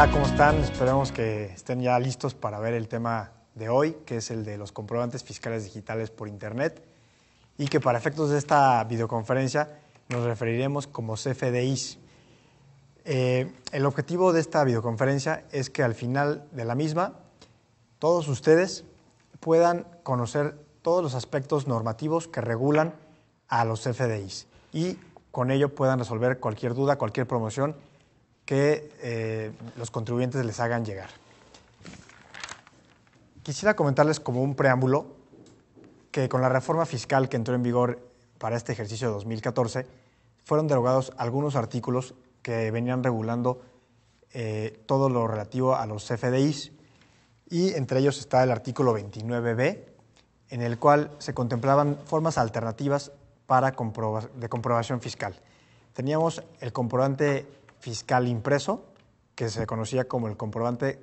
Hola, ¿cómo están? Esperemos que estén ya listos para ver el tema de hoy, que es el de los comprobantes fiscales digitales por Internet, y que para efectos de esta videoconferencia nos referiremos como CFDIs. El objetivo de esta videoconferencia es que al final de la misma todos ustedes puedan conocer todos los aspectos normativos que regulan a los CFDIs y con ello puedan resolver cualquier duda, cualquier promoción que los contribuyentes les hagan llegar. Quisiera comentarles como un preámbulo que con la reforma fiscal que entró en vigor para este ejercicio de 2014 fueron derogados algunos artículos que venían regulando todo lo relativo a los CFDIs y entre ellos está el artículo 29B, en el cual se contemplaban formas alternativas de comprobación fiscal. Teníamos el comprobante fiscal impreso, que se conocía como el comprobante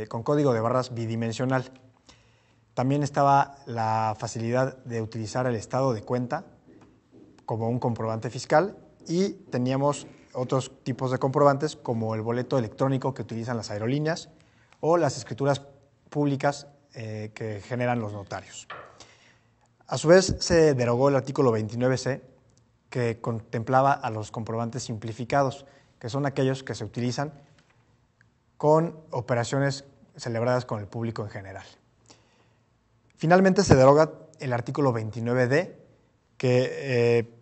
con código de barras bidimensional. También estaba la facilidad de utilizar el estado de cuenta como un comprobante fiscal y teníamos otros tipos de comprobantes como el boleto electrónico que utilizan las aerolíneas o las escrituras públicas que generan los notarios. A su vez se derogó el artículo 29C que contemplaba a los comprobantes simplificados, que son aquellos que se utilizan con operaciones celebradas con el público en general. Finalmente se deroga el artículo 29D, que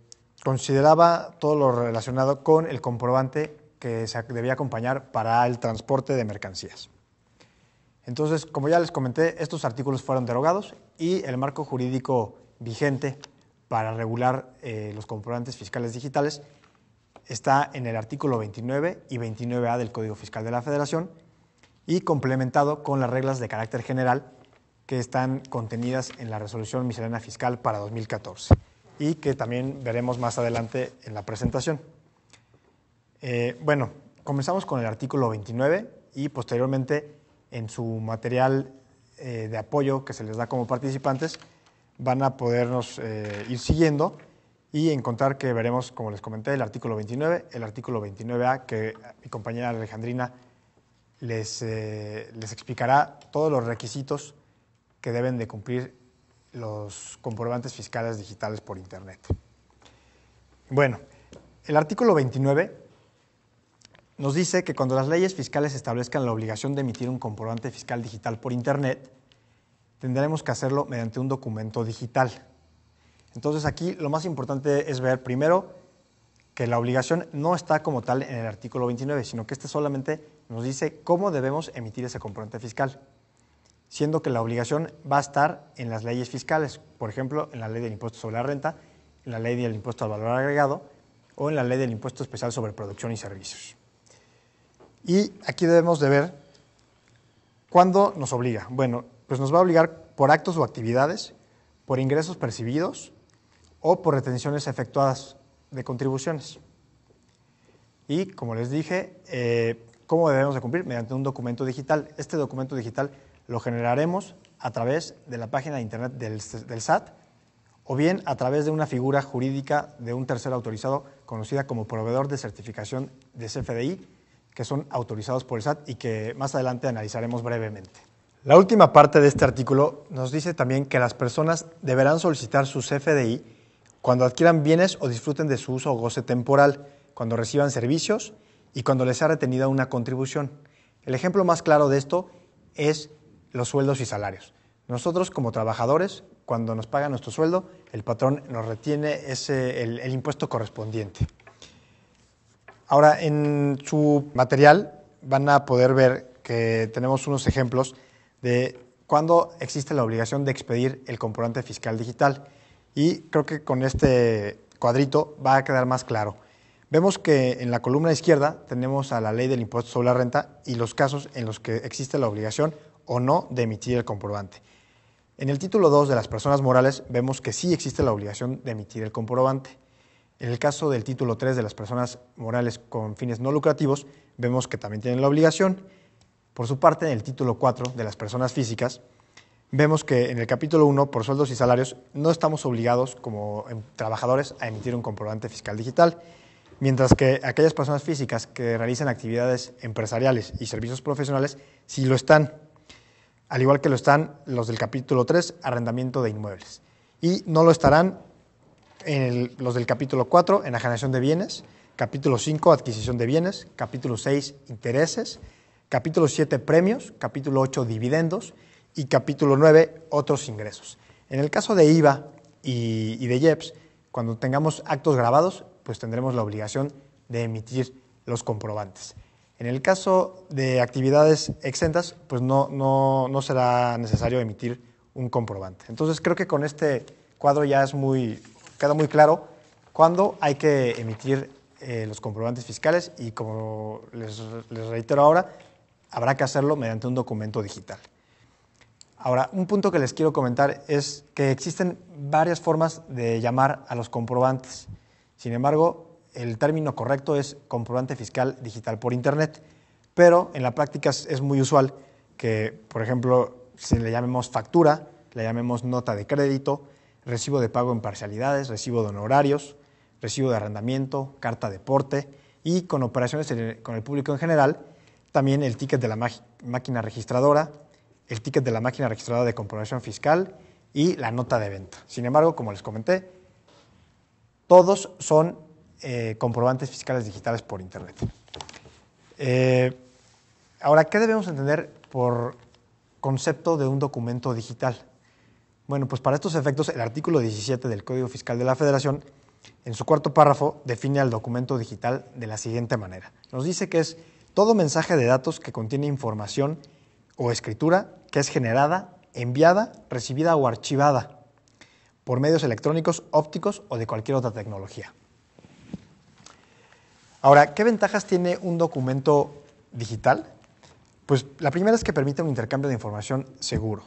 consideraba todo lo relacionado con el comprobante que se debía acompañar para el transporte de mercancías. Entonces, como ya les comenté, estos artículos fueron derogados y el marco jurídico vigente para regular los comprobantes fiscales digitales está en el artículo 29 y 29A del Código Fiscal de la Federación y complementado con las reglas de carácter general que están contenidas en la Resolución Miscelánea Fiscal para 2014 y que también veremos más adelante en la presentación. Bueno, comenzamos con el artículo 29 y posteriormente en su material de apoyo que se les da como participantes van a podernos ir siguiendo y encontrar que veremos, como les comenté, el artículo 29, el artículo 29A, que mi compañera Alejandrina les explicará todos los requisitos que deben de cumplir los comprobantes fiscales digitales por Internet. Bueno, el artículo 29 nos dice que cuando las leyes fiscales establezcan la obligación de emitir un comprobante fiscal digital por Internet, tendremos que hacerlo mediante un documento digital. Entonces aquí lo más importante es ver primero que la obligación no está como tal en el artículo 29, sino que este solamente nos dice cómo debemos emitir ese comprobante fiscal, siendo que la obligación va a estar en las leyes fiscales, por ejemplo, en la ley del impuesto sobre la renta, en la ley del impuesto al valor agregado o en la ley del impuesto especial sobre producción y servicios. Y aquí debemos de ver cuándo nos obliga. Bueno, pues nos va a obligar por actos o actividades, por ingresos percibidos o por retenciones efectuadas de contribuciones. Y, como les dije, ¿cómo debemos de cumplir? Mediante un documento digital. Este documento digital lo generaremos a través de la página de Internet del SAT o bien a través de una figura jurídica de un tercero autorizado conocida como proveedor de certificación de CFDI, que son autorizados por el SAT y que más adelante analizaremos brevemente. La última parte de este artículo nos dice también que las personas deberán solicitar su CFDI cuando adquieran bienes o disfruten de su uso o goce temporal, cuando reciban servicios y cuando les sea retenida una contribución. El ejemplo más claro de esto es los sueldos y salarios. Nosotros como trabajadores, cuando nos pagan nuestro sueldo, el patrón nos retiene el impuesto correspondiente. Ahora, en su material van a poder ver que tenemos unos ejemplos de cuándo existe la obligación de expedir el comprobante fiscal digital y creo que con este cuadrito va a quedar más claro. Vemos que en la columna izquierda tenemos a la ley del impuesto sobre la renta y los casos en los que existe la obligación o no de emitir el comprobante. En el título 2 de las personas morales vemos que sí existe la obligación de emitir el comprobante. En el caso del título 3 de las personas morales con fines no lucrativos, vemos que también tienen la obligación. Por su parte, en el título 4 de las personas físicas, vemos que en el capítulo 1, por sueldos y salarios, no estamos obligados como trabajadores a emitir un comprobante fiscal digital, mientras que aquellas personas físicas que realicen actividades empresariales y servicios profesionales sí lo están, al igual que lo están los del capítulo 3, arrendamiento de inmuebles. Y no lo estarán los del capítulo 4, enajenación de bienes, capítulo 5, adquisición de bienes, capítulo 6, intereses, capítulo 7, premios, capítulo 8, dividendos y capítulo 9, otros ingresos. En el caso de IVA y de IEPS, cuando tengamos actos grabados, pues tendremos la obligación de emitir los comprobantes. En el caso de actividades exentas, pues no será necesario emitir un comprobante. Entonces creo que con este cuadro ya queda muy claro cuándo hay que emitir los comprobantes fiscales y, como les reitero ahora, habrá que hacerlo mediante un documento digital. Ahora, un punto que les quiero comentar es que existen varias formas de llamar a los comprobantes. Sin embargo, el término correcto es comprobante fiscal digital por Internet, pero en la práctica es muy usual que, por ejemplo, si le llamemos factura, le llamemos nota de crédito, recibo de pago en parcialidades, recibo de honorarios, recibo de arrendamiento, carta de porte y, con operaciones con el público en general, también el ticket de la máquina registradora, el ticket de la máquina registradora de comprobación fiscal y la nota de venta. Sin embargo, como les comenté, todos son comprobantes fiscales digitales por Internet. Ahora, ¿qué debemos entender por concepto de un documento digital? Bueno, pues para estos efectos, el artículo 17 del Código Fiscal de la Federación, en su cuarto párrafo, define al documento digital de la siguiente manera. Nos dice que es todo mensaje de datos que contiene información o escritura que es generada, enviada, recibida o archivada por medios electrónicos, ópticos o de cualquier otra tecnología. Ahora, ¿qué ventajas tiene un documento digital? Pues la primera es que permite un intercambio de información seguro.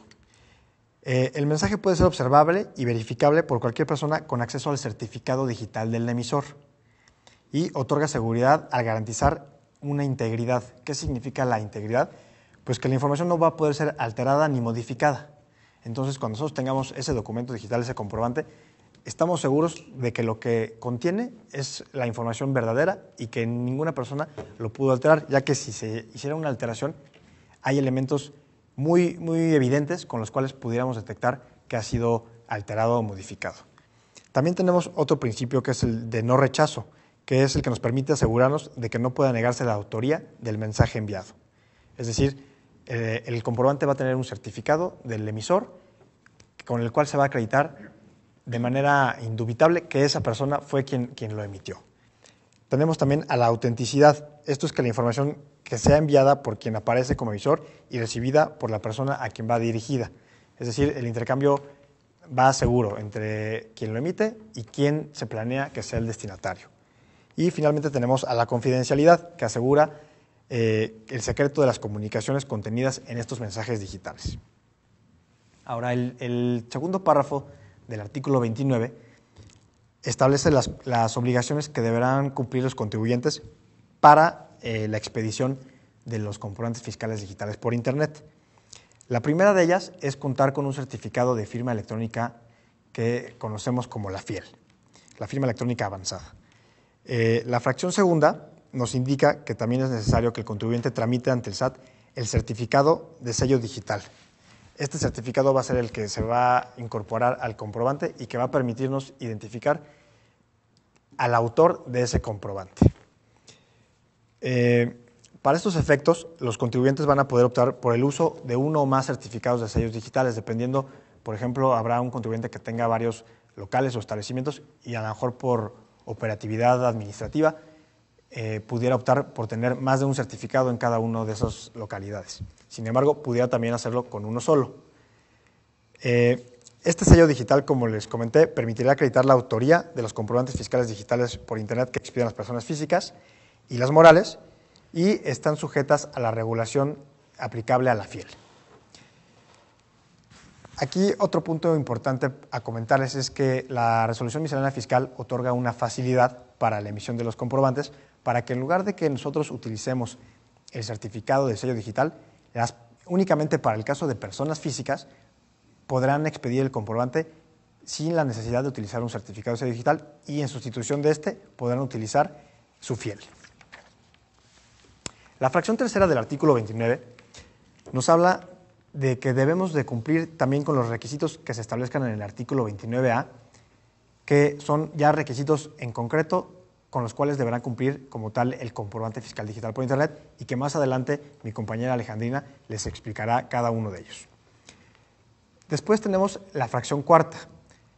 El mensaje puede ser observable y verificable por cualquier persona con acceso al certificado digital del emisor y otorga seguridad al garantizar una integridad. ¿Qué significa la integridad? Pues que la información no va a poder ser alterada ni modificada. Entonces, cuando nosotros tengamos ese documento digital, ese comprobante, estamos seguros de que lo que contiene es la información verdadera y que ninguna persona lo pudo alterar, ya que si se hiciera una alteración, hay elementos muy evidentes con los cuales pudiéramos detectar que ha sido alterado o modificado. También tenemos otro principio que es el de no rechazo, que es el que nos permite asegurarnos de que no pueda negarse la autoría del mensaje enviado. Es decir, el comprobante va a tener un certificado del emisor con el cual se va a acreditar de manera indubitable que esa persona fue quien lo emitió. Tenemos también a la autenticidad. Esto es que la información que sea enviada por quien aparece como emisor y recibida por la persona a quien va dirigida. Es decir, el intercambio va seguro entre quien lo emite y quien se planea que sea el destinatario. Y finalmente tenemos a la confidencialidad, que asegura el secreto de las comunicaciones contenidas en estos mensajes digitales. Ahora, el segundo párrafo del artículo 29 establece las obligaciones que deberán cumplir los contribuyentes para la expedición de los comprobantes fiscales digitales por Internet. La primera de ellas es contar con un certificado de firma electrónica que conocemos como la FIEL, la firma electrónica avanzada. La fracción segunda nos indica que también es necesario que el contribuyente tramite ante el SAT el certificado de sello digital. Este certificado va a ser el que se va a incorporar al comprobante y que va a permitirnos identificar al autor de ese comprobante. Para estos efectos, los contribuyentes van a poder optar por el uso de uno o más certificados de sellos digitales, dependiendo, por ejemplo, habrá un contribuyente que tenga varios locales o establecimientos y a lo mejor por operatividad administrativa pudiera optar por tener más de un certificado en cada una de esas localidades. Sin embargo, pudiera también hacerlo con uno solo. Este sello digital, como les comenté, permitirá acreditar la autoría de los comprobantes fiscales digitales por Internet que expidan las personas físicas y las morales y están sujetas a la regulación aplicable a la FIEL. Aquí otro punto importante a comentarles es que la resolución miscelánea fiscal otorga una facilidad para la emisión de los comprobantes para que en lugar de que nosotros utilicemos el certificado de sello digital, únicamente para el caso de personas físicas podrán expedir el comprobante sin la necesidad de utilizar un certificado de sello digital y en sustitución de este podrán utilizar su fiel. La fracción tercera del artículo 29 nos habla de que debemos de cumplir también con los requisitos que se establezcan en el artículo 29A, que son ya requisitos en concreto con los cuales deberán cumplir como tal el comprobante fiscal digital por Internet y que más adelante mi compañera Alejandrina les explicará cada uno de ellos. Después tenemos la fracción cuarta,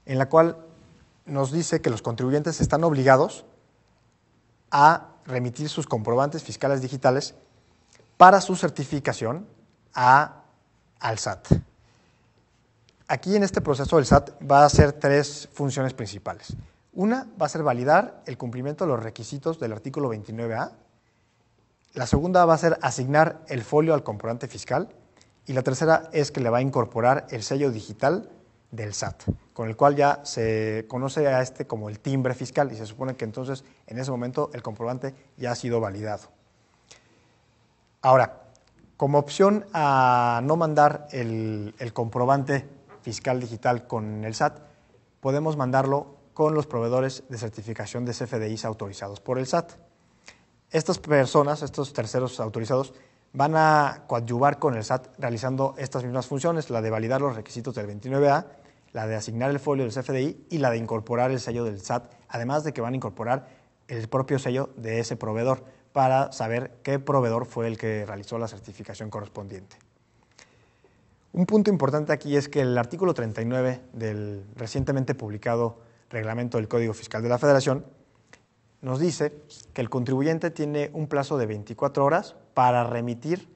en la cual nos dice que los contribuyentes están obligados a remitir sus comprobantes fiscales digitales para su certificación al SAT. Aquí en este proceso el SAT va a hacer tres funciones principales. Una va a ser validar el cumplimiento de los requisitos del artículo 29A. La segunda va a ser asignar el folio al comprobante fiscal. Y la tercera es que le va a incorporar el sello digital del SAT, con el cual ya se conoce a este como el timbre fiscal y se supone que entonces en ese momento el comprobante ya ha sido validado. Ahora, como opción a no mandar el comprobante fiscal digital con el SAT, podemos mandarlo con los proveedores de certificación de CFDIs autorizados por el SAT. Estas personas, estos terceros autorizados, van a coadyuvar con el SAT realizando estas mismas funciones, la de validar los requisitos del 29A, la de asignar el folio del CFDI y la de incorporar el sello del SAT, además de que van a incorporar el propio sello de ese proveedor para saber qué proveedor fue el que realizó la certificación correspondiente. Un punto importante aquí es que el artículo 39 del recientemente publicado Reglamento del Código Fiscal de la Federación nos dice que el contribuyente tiene un plazo de 24 horas para remitir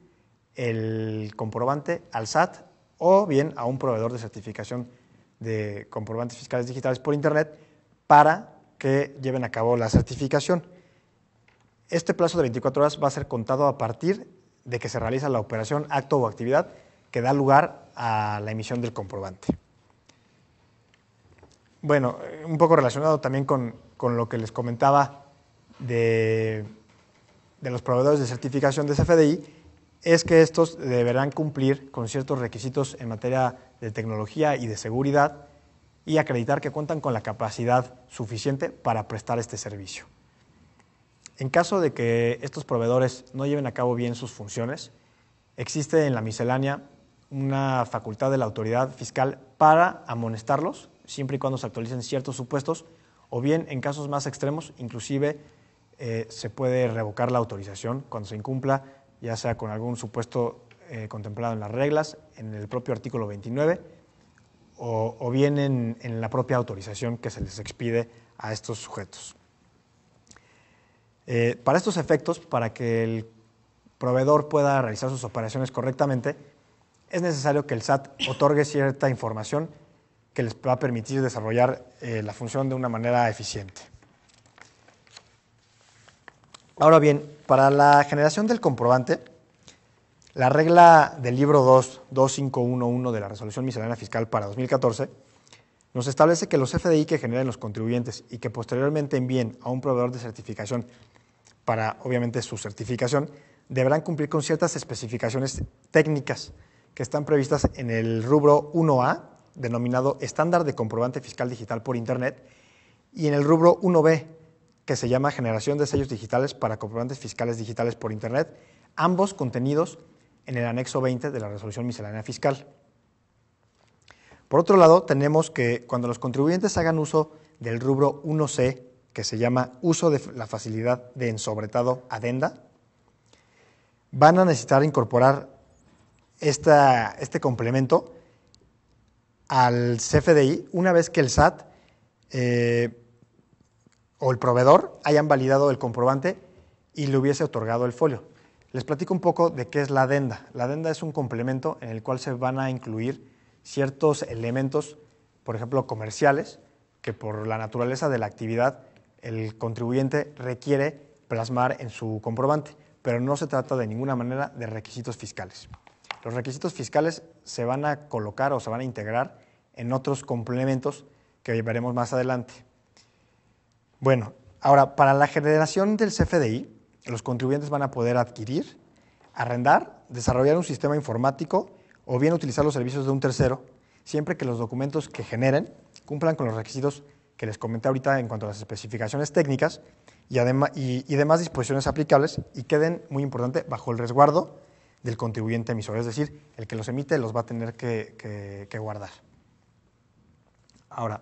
el comprobante al SAT o bien a un proveedor de certificación de comprobantes fiscales digitales por Internet para que lleven a cabo la certificación. Este plazo de 24 horas va a ser contado a partir de que se realiza la operación, acto o actividad que da lugar a la emisión del comprobante. Bueno, un poco relacionado también con lo que les comentaba de los proveedores de certificación de CFDI, es que estos deberán cumplir con ciertos requisitos en materia de tecnología y de seguridad y acreditar que cuentan con la capacidad suficiente para prestar este servicio. En caso de que estos proveedores no lleven a cabo bien sus funciones, existe en la miscelánea una facultad de la autoridad fiscal para amonestarlos, siempre y cuando se actualicen ciertos supuestos, o bien en casos más extremos, inclusive se puede revocar la autorización cuando se incumpla, ya sea con algún supuesto contemplado en las reglas, en el propio artículo 29, o bien en la propia autorización que se les expide a estos sujetos. Para estos efectos, para que el proveedor pueda realizar sus operaciones correctamente, es necesario que el SAT otorgue cierta información que les va a permitir desarrollar la función de una manera eficiente. Ahora bien, para la generación del comprobante, la regla del libro 2, 2511 de la Resolución Miscelánea Fiscal para 2014 nos establece que los CFDI que generen los contribuyentes y que posteriormente envíen a un proveedor de certificación para, obviamente, su certificación, deberán cumplir con ciertas especificaciones técnicas que están previstas en el rubro 1A, denominado Estándar de Comprobante Fiscal Digital por Internet, y en el rubro 1B, que se llama Generación de Sellos Digitales para Comprobantes Fiscales Digitales por Internet, ambos contenidos en el anexo 20 de la Resolución Miscelánea Fiscal. Por otro lado, tenemos que cuando los contribuyentes hagan uso del rubro 1C, que se llama Uso de la Facilidad de Ensobretado Adenda, van a necesitar incorporar este complemento al CFDI una vez que el SAT o el proveedor hayan validado el comprobante y le hubiese otorgado el folio. Les platico un poco de qué es la adenda. La adenda es un complemento en el cual se van a incluir ciertos elementos, por ejemplo, comerciales, que por la naturaleza de la actividad el contribuyente requiere plasmar en su comprobante, pero no se trata de ninguna manera de requisitos fiscales. Los requisitos fiscales se van a colocar o se van a integrar en otros complementos que veremos más adelante. Bueno, ahora, para la generación del CFDI, los contribuyentes van a poder adquirir, arrendar, desarrollar un sistema informático o bien utilizar los servicios de un tercero, siempre que los documentos que generen cumplan con los requisitos que les comenté ahorita en cuanto a las especificaciones técnicas y demás disposiciones aplicables y queden, muy importante, bajo el resguardo del contribuyente emisor, es decir, el que los emite los va a tener que guardar. Ahora,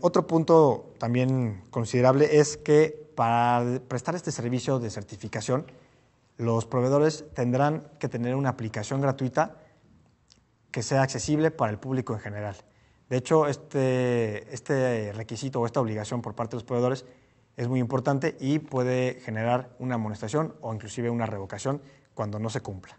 otro punto también considerable es que para prestar este servicio de certificación, los proveedores tendrán que tener una aplicación gratuita que sea accesible para el público en general. De hecho, este requisito o esta obligación por parte de los proveedores es muy importante y puede generar una amonestación o inclusive una revocación cuando no se cumpla.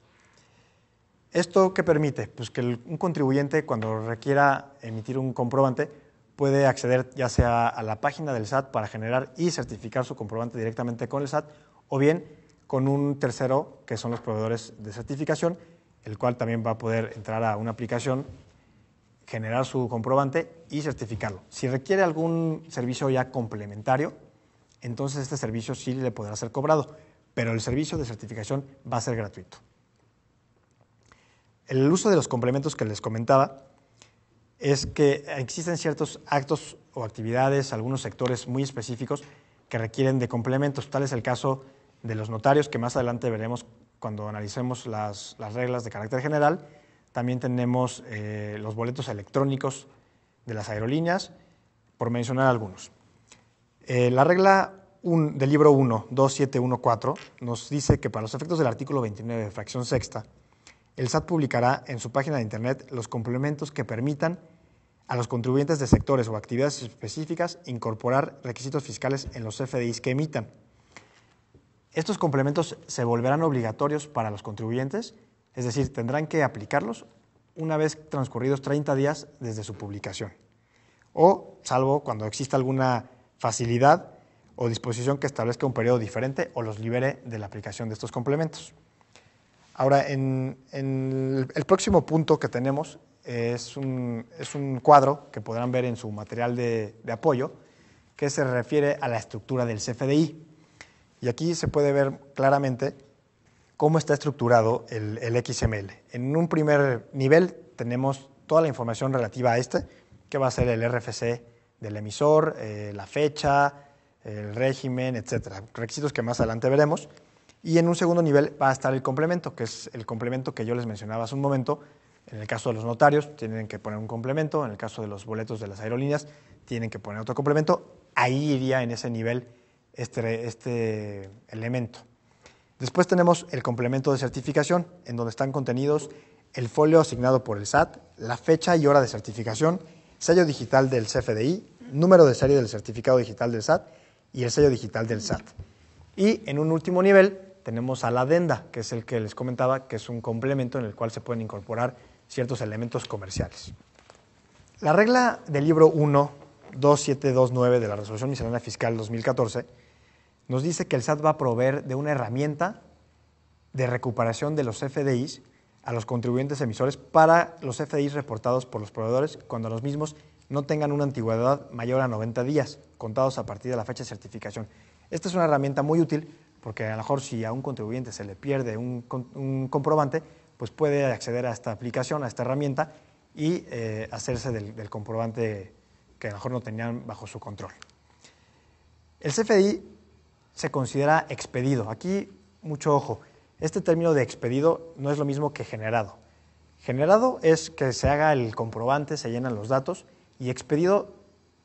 ¿Esto qué permite? Pues que un contribuyente, cuando requiera emitir un comprobante, puede acceder ya sea a la página del SAT para generar y certificar su comprobante directamente con el SAT, o bien con un tercero, que son los proveedores de certificación, el cual también va a poder entrar a una aplicación, generar su comprobante y certificarlo. Si requiere algún servicio ya complementario, entonces este servicio sí le podrá ser cobrado, pero el servicio de certificación va a ser gratuito. El uso de los complementos que les comentaba es que existen ciertos actos o actividades, algunos sectores muy específicos que requieren de complementos. Tal es el caso de los notarios, que más adelante veremos cuando analicemos las reglas de carácter general. También tenemos los boletos electrónicos de las aerolíneas, por mencionar algunos. La regla del libro 1, 2714, nos dice que para los efectos del artículo 29, fracción sexta, el SAT publicará en su página de Internet los complementos que permitan a los contribuyentes de sectores o actividades específicas incorporar requisitos fiscales en los CFDIs que emitan. Estos complementos se volverán obligatorios para los contribuyentes, es decir, tendrán que aplicarlos una vez transcurridos 30 días desde su publicación, o salvo cuando exista alguna facilidad o disposición que establezca un periodo diferente o los libere de la aplicación de estos complementos. Ahora, en el próximo punto que tenemos es un cuadro que podrán ver en su material de apoyo, que se refiere a la estructura del CFDI. Y aquí se puede ver claramente cómo está estructurado el XML. En un primer nivel tenemos toda la información relativa a que va a ser el RFC del emisor, la fecha, el régimen, etcétera, requisitos que más adelante veremos. Y en un segundo nivel va a estar el complemento, que es el complemento que yo les mencionaba hace un momento. En el caso de los notarios tienen que poner un complemento, en el caso de los boletos de las aerolíneas tienen que poner otro complemento. Ahí iría en ese nivel este elemento. Después tenemos el complemento de certificación, en donde están contenidos el folio asignado por el SAT, la fecha y hora de certificación, sello digital del CFDI, número de serie del certificado digital del SAT y el sello digital del SAT. Y en un último nivel tenemos a la adenda, que es el que les comentaba, que es un complemento en el cual se pueden incorporar ciertos elementos comerciales. La regla del libro 1, 2729 de la Resolución Miscelánea Fiscal 2014 nos dice que el SAT va a proveer de una herramienta de recuperación de los CFDIs a los contribuyentes emisores para los CFDIs reportados por los proveedores cuando los mismos no tengan una antigüedad mayor a 90 días, contados a partir de la fecha de certificación. Esta es una herramienta muy útil porque a lo mejor si a un contribuyente se le pierde un comprobante, pues puede acceder a esta aplicación, a esta herramienta y hacerse del comprobante que a lo mejor no tenían bajo su control. El CFDI se considera expedido. Aquí, mucho ojo, este término de expedido no es lo mismo que generado. Generado es que se haga el comprobante, se llenan los datos, y expedido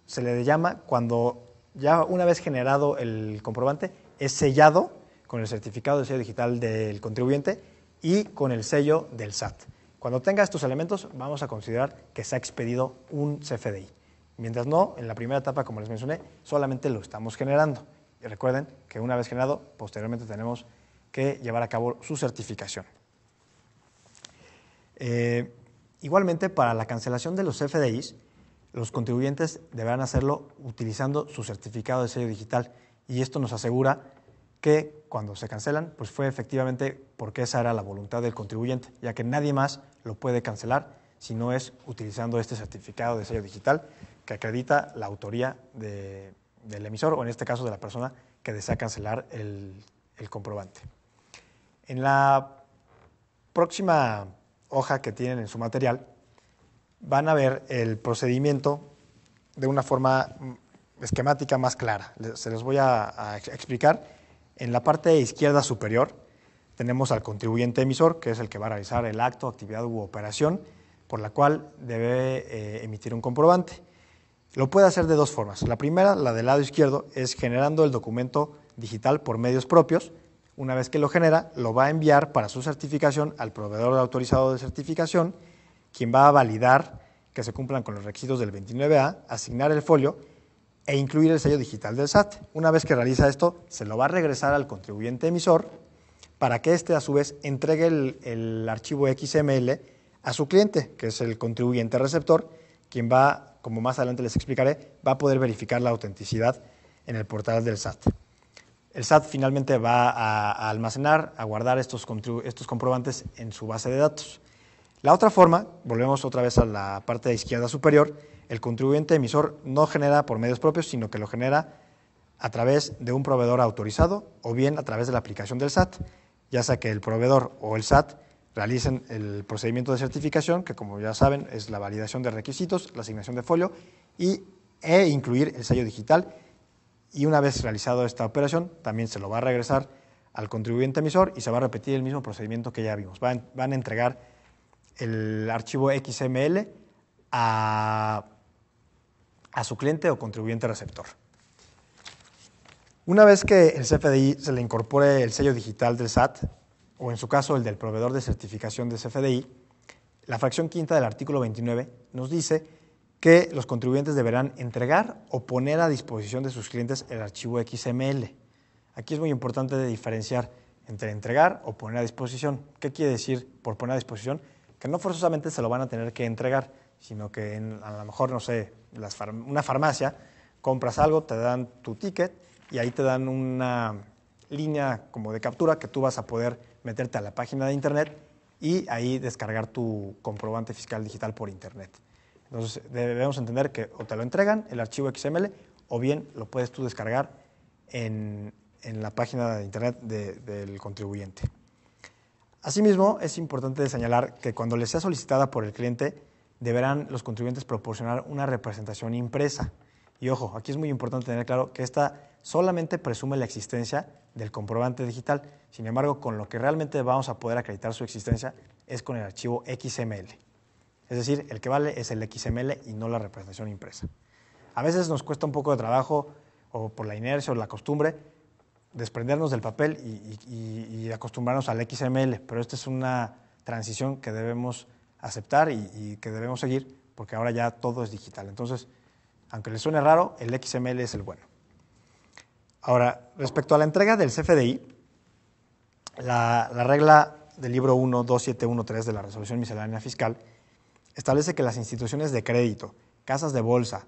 se le llama cuando ya una vez generado el comprobante es sellado con el certificado de sello digital del contribuyente y con el sello del SAT. Cuando tenga estos elementos vamos a considerar que se ha expedido un CFDI. Mientras no, en la primera etapa, como les mencioné, solamente lo estamos generando. Y recuerden que una vez generado, posteriormente tenemos que llevar a cabo su certificación. Igualmente, para la cancelación de los CFDIs, los contribuyentes deberán hacerlo utilizando su certificado de sello digital y esto nos asegura que cuando se cancelan, pues fue efectivamente porque esa era la voluntad del contribuyente, ya que nadie más lo puede cancelar si no es utilizando este certificado de sello digital que acredita la autoría del emisor o en este caso de la persona que desea cancelar el comprobante. En la próxima hoja que tienen en su material van a ver el procedimiento de una forma esquemática más clara. Se los voy a explicar. En la parte izquierda superior tenemos al contribuyente emisor, que es el que va a realizar el acto, actividad u operación por la cual debe emitir un comprobante. Lo puede hacer de dos formas. La primera, la del lado izquierdo, es generando el documento digital por medios propios. Una vez que lo genera, lo va a enviar para su certificación al proveedor autorizado de certificación, quien va a validar que se cumplan con los requisitos del 29A, asignar el folio e incluir el sello digital del SAT. Una vez que realiza esto, se lo va a regresar al contribuyente emisor para que éste, a su vez, entregue el archivo XML a su cliente, que es el contribuyente receptor, quien va, como más adelante les explicaré, va a poder verificar la autenticidad en el portal del SAT. El SAT finalmente va a almacenar, a guardar estos comprobantes en su base de datos. La otra forma, volvemos otra vez a la parte de izquierda superior, el contribuyente emisor no genera por medios propios, sino que lo genera a través de un proveedor autorizado o bien a través de la aplicación del SAT, ya sea que el proveedor o el SAT realicen el procedimiento de certificación, que como ya saben es la validación de requisitos, la asignación de folio e incluir el sello digital. Y una vez realizado esta operación, también se lo va a regresar al contribuyente emisor y se va a repetir el mismo procedimiento que ya vimos. Van a entregar el archivo XML a su cliente o contribuyente receptor. Una vez que el CFDI se le incorpore el sello digital del SAT, o en su caso el del proveedor de certificación de CFDI, la fracción quinta del artículo 29 nos dice que los contribuyentes deberán entregar o poner a disposición de sus clientes el archivo XML. Aquí es muy importante diferenciar entre entregar o poner a disposición. ¿Qué quiere decir por poner a disposición? Que no forzosamente se lo van a tener que entregar, sino que a lo mejor, no sé, una farmacia, compras algo, te dan tu ticket y ahí te dan una línea como de captura que tú vas a poder meterte a la página de internet y ahí descargar tu comprobante fiscal digital por internet. Entonces debemos entender que o te lo entregan, el archivo XML, o bien lo puedes tú descargar en la página de internet del contribuyente. Asimismo, es importante señalar que cuando les sea solicitada por el cliente, deberán los contribuyentes proporcionar una representación impresa. Y ojo, aquí es muy importante tener claro que esta solamente presume la existencia del comprobante digital. Sin embargo, con lo que realmente vamos a poder acreditar su existencia es con el archivo XML. Es decir, el que vale es el XML y no la representación impresa. A veces nos cuesta un poco de trabajo, o por la inercia o la costumbre, desprendernos del papel y acostumbrarnos al XML, pero esta es una transición que debemos aceptar y que debemos seguir, porque ahora ya todo es digital. Entonces, aunque les suene raro, el XML es el bueno. Ahora, respecto a la entrega del CFDI, la regla del libro 1, 2713 de la Resolución Miscelánea Fiscal establece que las instituciones de crédito, casas de bolsa,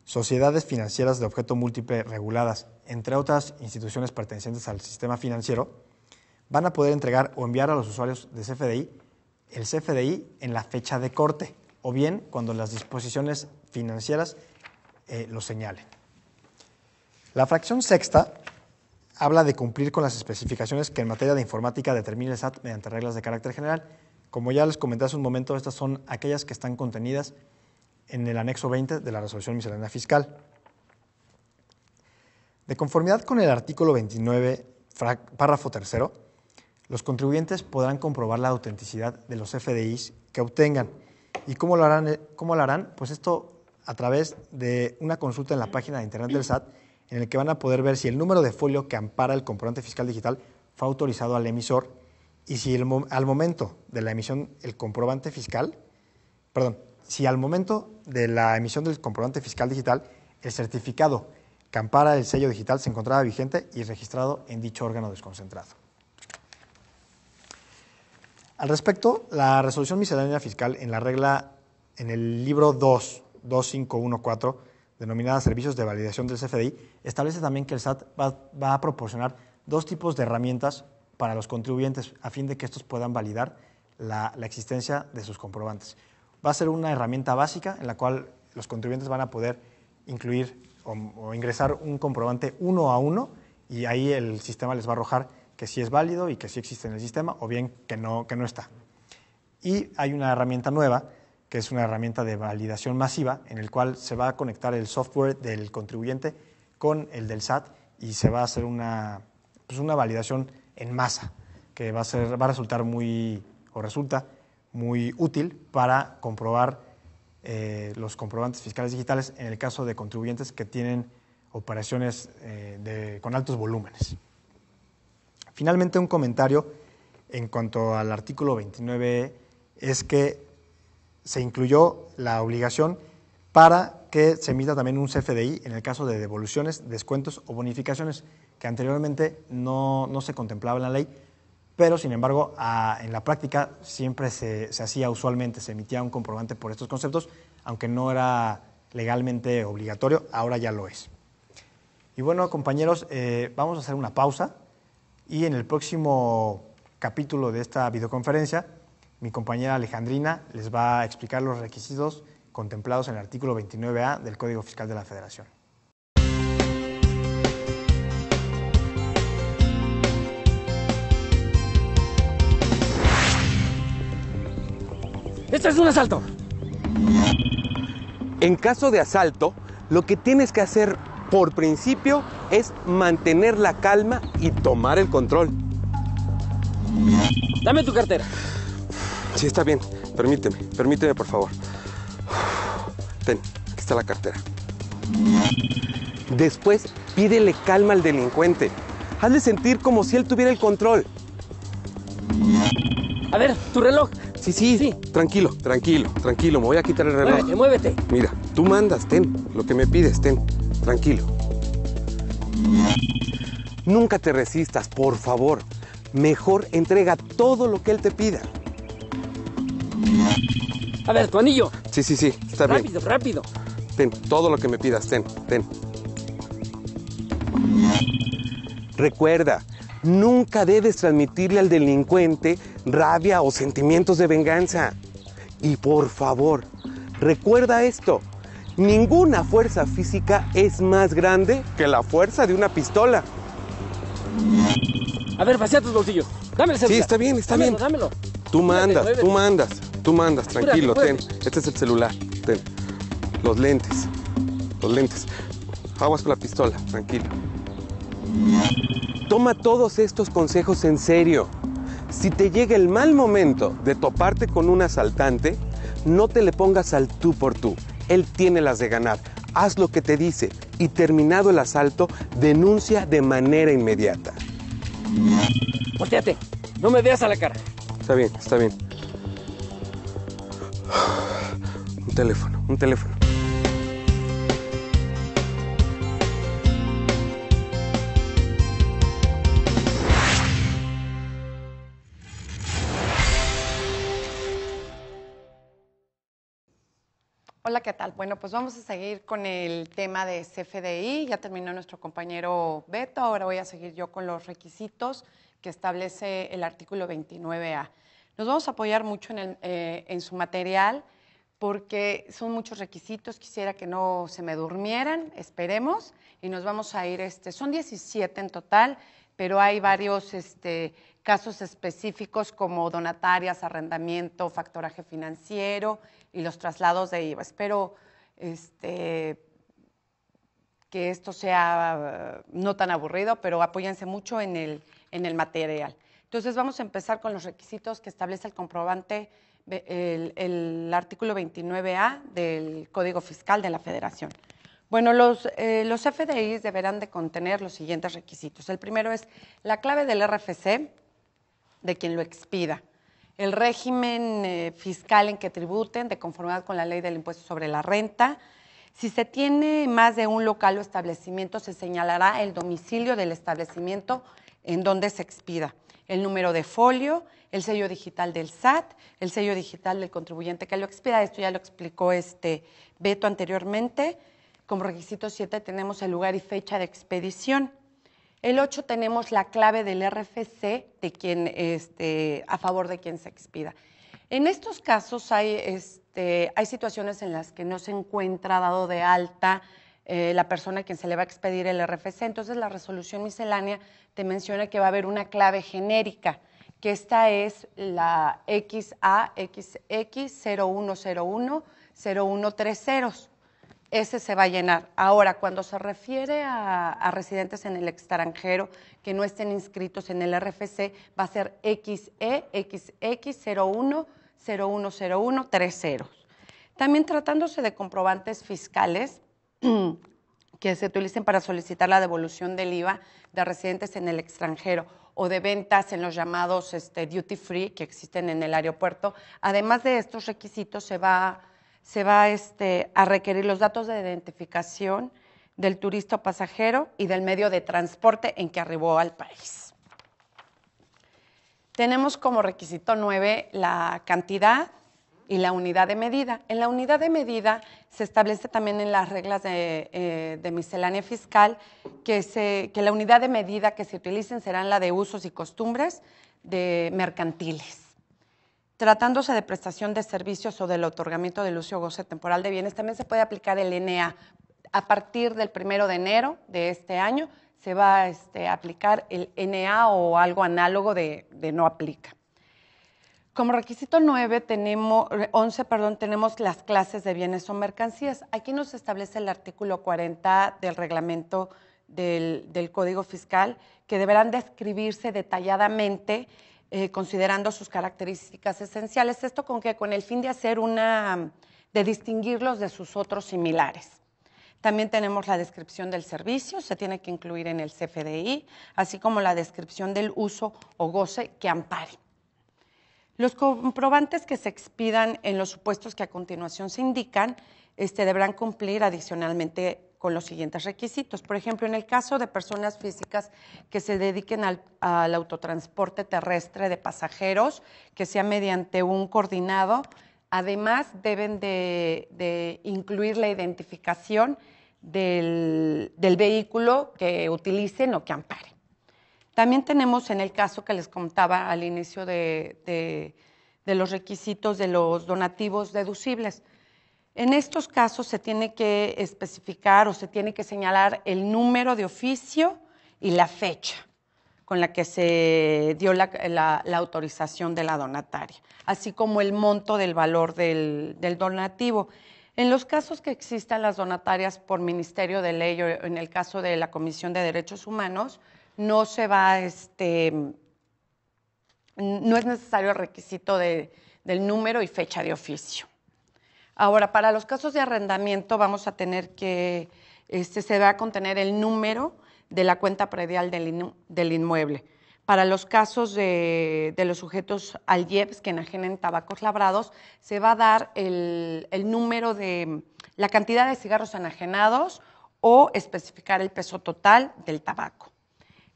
sociedades financieras de objeto múltiple reguladas, entre otras instituciones pertenecientes al sistema financiero, van a poder entregar o enviar a los usuarios de CFDI el CFDI en la fecha de corte, o bien cuando las disposiciones financieras lo señalen. La fracción sexta habla de cumplir con las especificaciones que en materia de informática determine el SAT mediante reglas de carácter general. Como ya les comenté hace un momento, estas son aquellas que están contenidas en el anexo 20 de la Resolución Miscelánea Fiscal. De conformidad con el artículo 29, párrafo tercero, los contribuyentes podrán comprobar la autenticidad de los FDIs que obtengan. ¿Y cómo lo harán? Pues esto a través de una consulta en la página de internet del SAT, en el que van a poder ver si el número de folio que ampara el comprobante fiscal digital fue autorizado al emisor y si al momento de la emisión el comprobante fiscal, si al momento de la emisión del comprobante fiscal digital el certificado que ampara el sello digital se encontraba vigente y registrado en dicho órgano desconcentrado. Al respecto, la Resolución Miscelánea Fiscal en el libro 2, 2514, denominada Servicios de Validación del CFDI, establece también que el SAT va a proporcionar dos tipos de herramientas para los contribuyentes a fin de que estos puedan validar la existencia de sus comprobantes. Va a ser una herramienta básica en la cual los contribuyentes van a poder incluir o ingresar un comprobante uno a uno y ahí el sistema les va a arrojar que sí es válido y que sí existe en el sistema o bien que no está. Y hay una herramienta nueva que es una herramienta de validación masiva en el cual se va a conectar el software del contribuyente con el del SAT y se va a hacer una validación en masa que va a resultar resulta muy útil para comprobar los comprobantes fiscales digitales en el caso de contribuyentes que tienen operaciones con altos volúmenes. Finalmente, un comentario en cuanto al artículo 29 es que se incluyó la obligación para que se emita también un CFDI en el caso de devoluciones, descuentos o bonificaciones, que anteriormente no se contemplaba en la ley, pero sin embargo en la práctica siempre se hacía usualmente, se emitía un comprobante por estos conceptos, aunque no era legalmente obligatorio, ahora ya lo es. Y bueno, compañeros, vamos a hacer una pausa y en el próximo capítulo de esta videoconferencia, mi compañera Alejandrina les va a explicar los requisitos contemplados en el artículo 29A del Código Fiscal de la Federación. ¡Esto es un asalto! En caso de asalto, lo que tienes que hacer por principio es mantener la calma y tomar el control. Dame tu cartera. Sí, está bien. Permíteme, por favor. Ten, aquí está la cartera. Después, pídele calma al delincuente. Hazle sentir como si él tuviera el control. A ver, tu reloj. Sí. Tranquilo. Me voy a quitar el reloj. Muévete. Mira, tú mandas, ten. Lo que me pides, ten. Tranquilo. Nunca te resistas, por favor. Mejor entrega todo lo que él te pida. A ver, tu anillo. Sí, está bien. Rápido. Ten, todo lo que me pidas, ten. Recuerda, nunca debes transmitirle al delincuente rabia o sentimientos de venganza. Y por favor, recuerda esto. Ninguna fuerza física es más grande que la fuerza de una pistola. A ver, vacía tus bolsillos. Dame el celular. Sí, está bien. Dámelo. Tú mandas, tranquilo, Muévete. ten. Este es el celular, ten. Los lentes. Aguas con la pistola, tranquilo. Toma todos estos consejos en serio. Si te llega el mal momento de toparte con un asaltante, no te le pongas al tú por tú. Él tiene las de ganar. Haz lo que te dice y terminado el asalto, denuncia de manera inmediata. Voltéate. No me veas a la cara. Está bien. Un teléfono. Hola, ¿qué tal? Bueno, pues vamos a seguir con el tema de CFDI. Ya terminó nuestro compañero Beto, ahora voy a seguir yo con los requisitos que establece el artículo 29A. Nos vamos a apoyar mucho en su material porque son muchos requisitos. Quisiera que no se me durmieran, esperemos, y nos vamos a ir, son 17 en total, pero hay varios casos específicos como donatarias, arrendamiento, factoraje financiero y los traslados de IVA. Espero que esto sea no tan aburrido, pero apóyense mucho en el material. Entonces vamos a empezar con los requisitos que establece el comprobante, el artículo 29A del Código Fiscal de la Federación. Bueno, los FDIs deberán de contener los siguientes requisitos. El primero es la clave del RFC de quien lo expida, el régimen fiscal en que tributen de conformidad con la ley del impuesto sobre la renta. Si se tiene más de un local o establecimiento, se señalará el domicilio del establecimiento en donde se expida, el número de folio, el sello digital del SAT, el sello digital del contribuyente que lo expida. Esto ya lo explicó Beto anteriormente. Como requisito 7 tenemos el lugar y fecha de expedición. El 8 tenemos la clave del RFC de quien, a favor de quien se expida. En estos casos hay situaciones en las que no se encuentra dado de alta la persona a quien se le va a expedir el RFC. Entonces la resolución miscelánea te menciona que va a haber una clave genérica que esta es la XAXX01010130. Ese se va a llenar. Ahora, cuando se refiere a residentes en el extranjero que no estén inscritos en el RFC, va a ser XEXX01010130. También tratándose de comprobantes fiscales que se utilicen para solicitar la devolución del IVA de residentes en el extranjero o de ventas en los llamados duty free que existen en el aeropuerto. Además de estos requisitos, se va a requerir los datos de identificación del turista o pasajero y del medio de transporte en que arribó al país. Tenemos como requisito 9 la cantidad y la unidad de medida. En la unidad de medida se establece también en las reglas de miscelánea fiscal que la unidad de medida que se utilicen serán la de usos y costumbres de mercantiles. Tratándose de prestación de servicios o del otorgamiento del uso o goce temporal de bienes, también se puede aplicar el NA. A partir del 1 de enero de este año se va a aplicar el NA o algo análogo de no aplica. Como requisito 11, tenemos las clases de bienes o mercancías. Aquí nos establece el artículo 40 del reglamento del Código Fiscal que deberán describirse detalladamente considerando sus características esenciales. ¿Esto con qué? Con el fin de distinguirlos de sus otros similares. También tenemos la descripción del servicio, se tiene que incluir en el CFDI, así como la descripción del uso o goce que ampare. Los comprobantes que se expidan en los supuestos que a continuación se indican deberán cumplir adicionalmente con los siguientes requisitos. Por ejemplo, en el caso de personas físicas que se dediquen al autotransporte terrestre de pasajeros, que sea mediante un coordinado, además deben de incluir la identificación del vehículo que utilicen o que amparen. También tenemos en el caso que les contaba al inicio de los requisitos de los donativos deducibles. En estos casos se tiene que especificar o se tiene que señalar el número de oficio y la fecha con la que se dio la autorización de la donataria, así como el monto del valor del donativo. En los casos que existan las donatarias por Ministerio de Ley o en el caso de la Comisión de Derechos Humanos, no se va, no es necesario el requisito del número y fecha de oficio. Ahora, para los casos de arrendamiento vamos a tener que, se va a contener el número de la cuenta predial del inmueble. Para los casos de los sujetos al IEPS que enajenen tabacos labrados, se va a dar el número de la cantidad de cigarros enajenados o especificar el peso total del tabaco.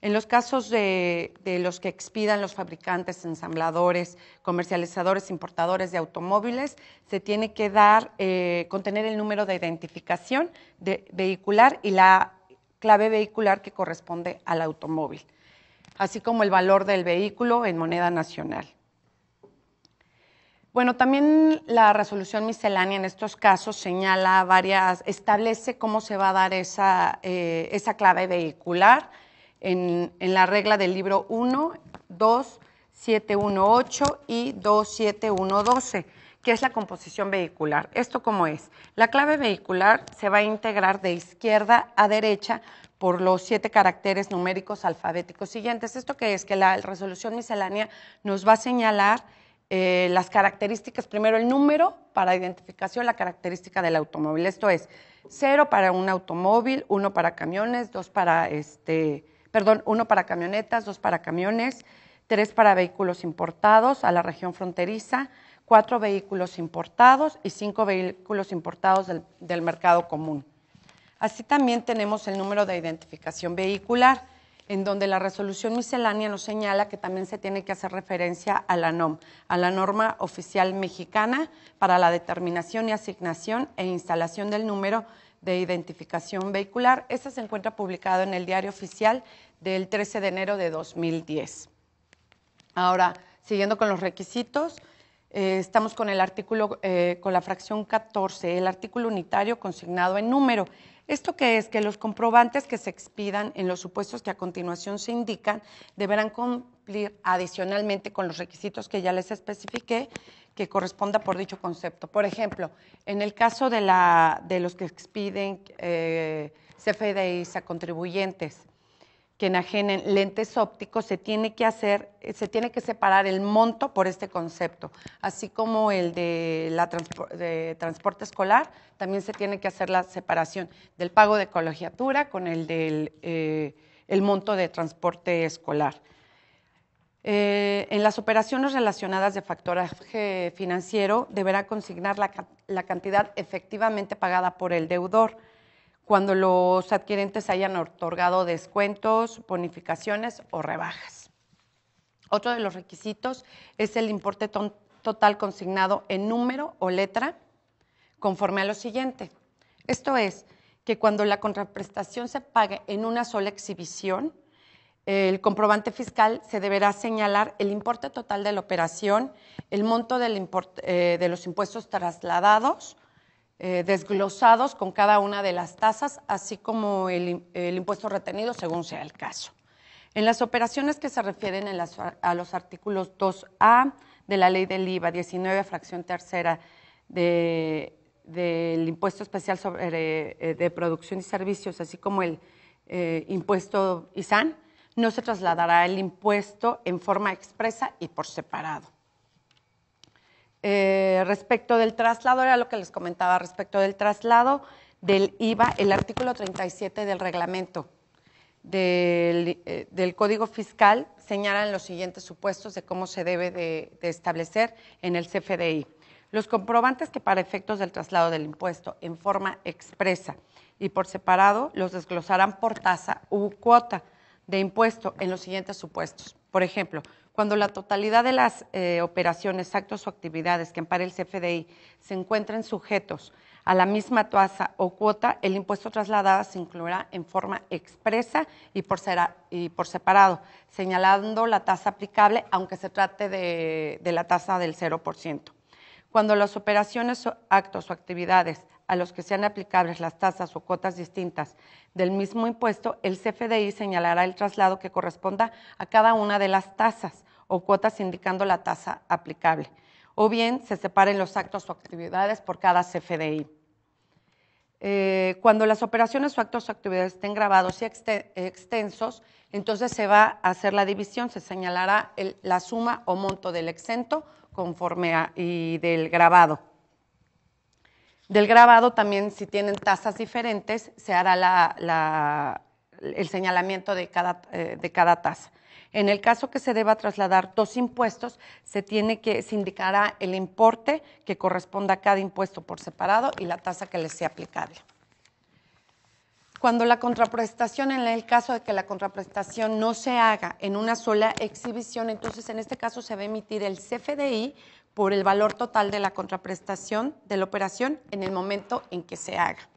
En los casos de los que expidan los fabricantes, ensambladores, comercializadores, importadores de automóviles, se tiene que dar, contener el número de identificación vehicular y la clave vehicular que corresponde al automóvil, así como el valor del vehículo en moneda nacional. Bueno, también la resolución miscelánea en estos casos señala establece cómo se va a dar esa clave vehicular, en la regla del libro 1, 2, 718 y 27112, que es la composición vehicular. ¿Esto cómo es? La clave vehicular se va a integrar de izquierda a derecha por los 7 caracteres numéricos alfabéticos siguientes. ¿Esto qué es? Que la resolución miscelánea nos va a señalar las características, primero el número para identificación, la característica del automóvil. Esto es 0 para un automóvil, 1 para camiones, 1 para camionetas, 2 para camiones, 3 para vehículos importados a la región fronteriza, 4 vehículos importados y 5 vehículos importados del mercado común. Así también tenemos el número de identificación vehicular, en donde la resolución miscelánea nos señala que también se tiene que hacer referencia a la NOM, a la norma oficial mexicana para la determinación y asignación e instalación del número de identificación vehicular. Esta se encuentra publicado en el Diario Oficial del 13 de enero de 2010. Ahora, siguiendo con los requisitos, Estamos con el artículo, con la fracción 14, el artículo unitario consignado en número. ¿Esto qué es? Que los comprobantes que se expidan en los supuestos que a continuación se indican deberán cumplir adicionalmente con los requisitos que ya les especifiqué que corresponda por dicho concepto. Por ejemplo, en el caso de los que expiden CFDIs a contribuyentes que enajenen lentes ópticos, se tiene que separar el monto por este concepto, así como el de transporte escolar, también se tiene que hacer la separación del pago de colegiatura con el del el monto de transporte escolar. En las operaciones relacionadas de factoraje financiero deberá consignar la cantidad efectivamente pagada por el deudor cuando los adquirentes hayan otorgado descuentos, bonificaciones o rebajas. Otro de los requisitos es el importe total consignado en número o letra conforme a lo siguiente. Esto es, que cuando la contraprestación se pague en una sola exhibición, el comprobante fiscal se deberá señalar el importe total de la operación, el monto de los impuestos trasladados, desglosados con cada una de las tasas, así como el impuesto retenido según sea el caso. En las operaciones que se refieren a los artículos 2A de la Ley del IVA, 19, fracción tercera del impuesto especial de producción y servicios, así como el impuesto ISAN, no se trasladará el impuesto en forma expresa y por separado. Respecto del traslado, era lo que les comentaba, respecto del traslado del IVA, el artículo 37 del reglamento del Código Fiscal señalan los siguientes supuestos de cómo se debe de establecer en el CFDI. Los comprobantes que para efectos del traslado del impuesto en forma expresa y por separado los desglosarán por tasa u cuota de impuesto en los siguientes supuestos. Por ejemplo, cuando la totalidad de las operaciones, actos o actividades que ampare el CFDI se encuentren sujetos a la misma tasa o cuota, el impuesto trasladado se incluirá en forma expresa y por separado, señalando la tasa aplicable, aunque se trate de la tasa del 0%. Cuando las operaciones, actos o actividades a los que sean aplicables las tasas o cuotas distintas del mismo impuesto, el CFDI señalará el traslado que corresponda a cada una de las tasas o cuotas indicando la tasa aplicable, o bien se separen los actos o actividades por cada CFDI. Cuando las operaciones o actos o actividades estén grabados y extensos, entonces se va a hacer la división, se señalará la suma o monto del exento y del grabado. Del grabado también, si tienen tasas diferentes, se hará el señalamiento de cada tasa. En el caso que se deba trasladar dos impuestos, se indicará el importe que corresponda a cada impuesto por separado y la tasa que les sea aplicable. Cuando la contraprestación, en el caso de que la contraprestación no se haga en una sola exhibición, entonces en este caso se va a emitir el CFDI por el valor total de la contraprestación de la operación en el momento en que se haga.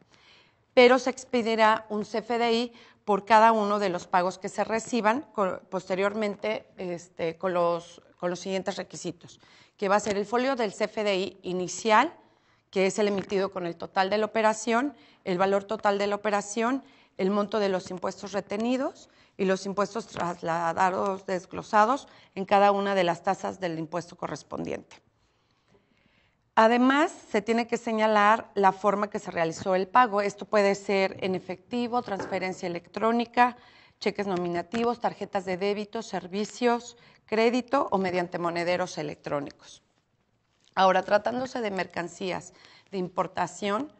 Pero se expedirá un CFDI por cada uno de los pagos que se reciban posteriormente con los siguientes requisitos, que va a ser el folio del CFDI inicial, que es el emitido con el total de la operación, el valor total de la operación, el monto de los impuestos retenidos y los impuestos trasladados desglosados en cada una de las tasas del impuesto correspondiente. Además, se tiene que señalar la forma que se realizó el pago. Esto puede ser en efectivo, transferencia electrónica, cheques nominativos, tarjetas de débito, servicios, crédito o mediante monederos electrónicos. Ahora, tratándose de mercancías de importación,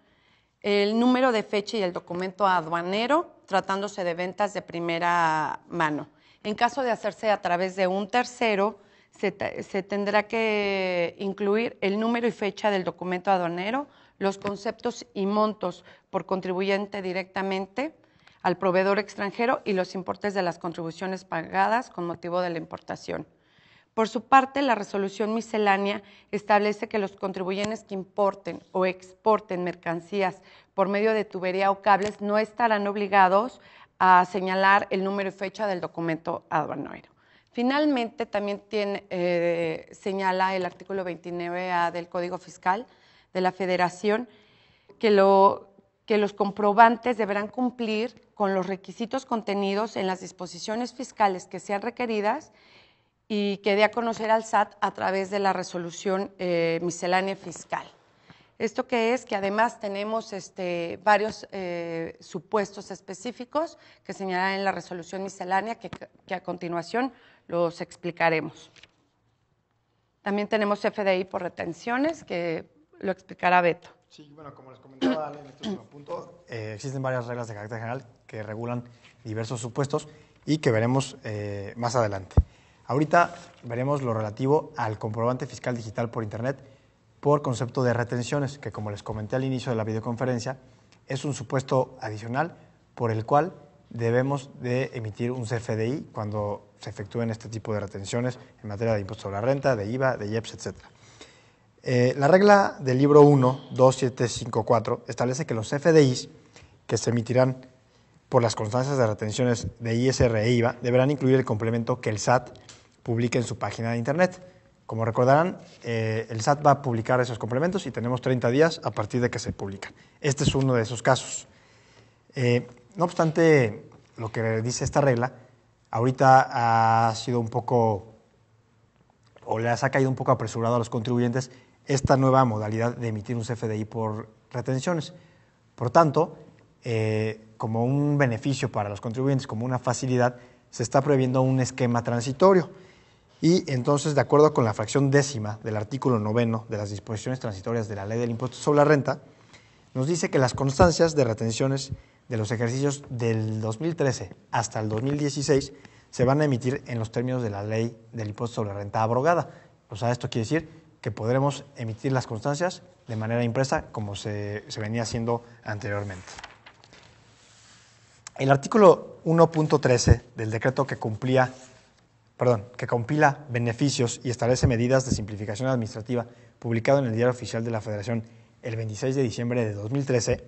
el número de fecha y el documento aduanero, tratándose de ventas de primera mano. En caso de hacerse a través de un tercero, se tendrá que incluir el número y fecha del documento aduanero, los conceptos y montos por contribuyente directamente al proveedor extranjero y los importes de las contribuciones pagadas con motivo de la importación. Por su parte, la resolución miscelánea establece que los contribuyentes que importen o exporten mercancías por medio de tubería o cables no estarán obligados a señalar el número y fecha del documento aduanero. Finalmente, también señala el artículo 29A del Código Fiscal de la Federación que los comprobantes deberán cumplir con los requisitos contenidos en las disposiciones fiscales que sean requeridas y que dé a conocer al SAT a través de la resolución miscelánea fiscal. ¿Esto qué es? Que además tenemos varios supuestos específicos que señalan en la resolución miscelánea que a continuación los explicaremos. También tenemos FDI por retenciones, que lo explicará Beto. Sí, bueno, como les comentaba en este último punto, existen varias reglas de carácter general que regulan diversos supuestos y que veremos más adelante. Ahorita veremos lo relativo al comprobante fiscal digital por Internet por concepto de retenciones, que como les comenté al inicio de la videoconferencia, es un supuesto adicional por el cual debemos de emitir un CFDI cuando se efectúen este tipo de retenciones en materia de impuesto sobre la renta, de IVA, de IEPS, etc. La regla del libro 1, 2754, establece que los CFDIs que se emitirán por las constancias de retenciones de ISR e IVA deberán incluir el complemento que el SAT publique en su página de Internet. Como recordarán, el SAT va a publicar esos complementos y tenemos 30 días a partir de que se publican. Este es uno de esos casos. No obstante, lo que dice esta regla, ahorita ha sido un poco, o les ha caído un poco apresurado a los contribuyentes esta nueva modalidad de emitir un CFDI por retenciones. Por tanto, como un beneficio para los contribuyentes, como una facilidad, se está previendo un esquema transitorio. Y entonces, de acuerdo con la fracción 10ª del artículo 9 de las disposiciones transitorias de la Ley del Impuesto sobre la Renta, nos dice que las constancias de retenciones de los ejercicios del 2013 hasta el 2016 se van a emitir en los términos de la Ley del Impuesto sobre la Renta abrogada. O sea, esto quiere decir que podremos emitir las constancias de manera impresa como se venía haciendo anteriormente. El artículo 1.13 del decreto que compila beneficios y establece medidas de simplificación administrativa, publicado en el Diario Oficial de la Federación el 26 de diciembre de 2013,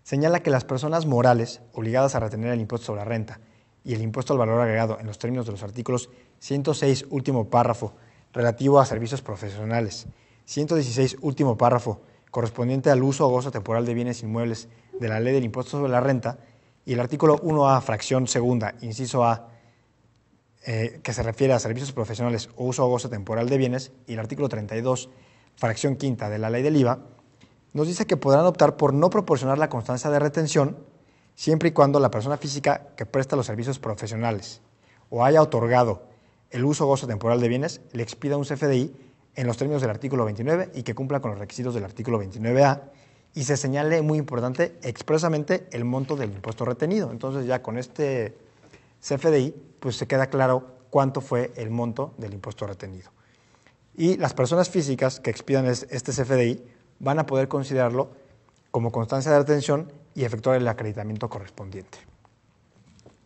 señala que las personas morales obligadas a retener el impuesto sobre la renta y el impuesto al valor agregado en los términos de los artículos 106, último párrafo, relativo a servicios profesionales, 116, último párrafo, correspondiente al uso o gozo temporal de bienes inmuebles de la Ley del Impuesto sobre la Renta, y el artículo 1A, fracción segunda, inciso A, que se refiere a servicios profesionales o uso o gozo temporal de bienes, y el artículo 32, fracción quinta de la Ley del IVA, nos dice que podrán optar por no proporcionar la constancia de retención siempre y cuando la persona física que presta los servicios profesionales o haya otorgado el uso o gozo temporal de bienes le expida un CFDI en los términos del artículo 29 y que cumpla con los requisitos del artículo 29A y se señale, muy importante, expresamente el monto del impuesto retenido. Entonces ya con este CFDI pues se queda claro cuánto fue el monto del impuesto retenido. Y las personas físicas que expidan este CFDI van a poder considerarlo como constancia de retención y efectuar el acreditamiento correspondiente.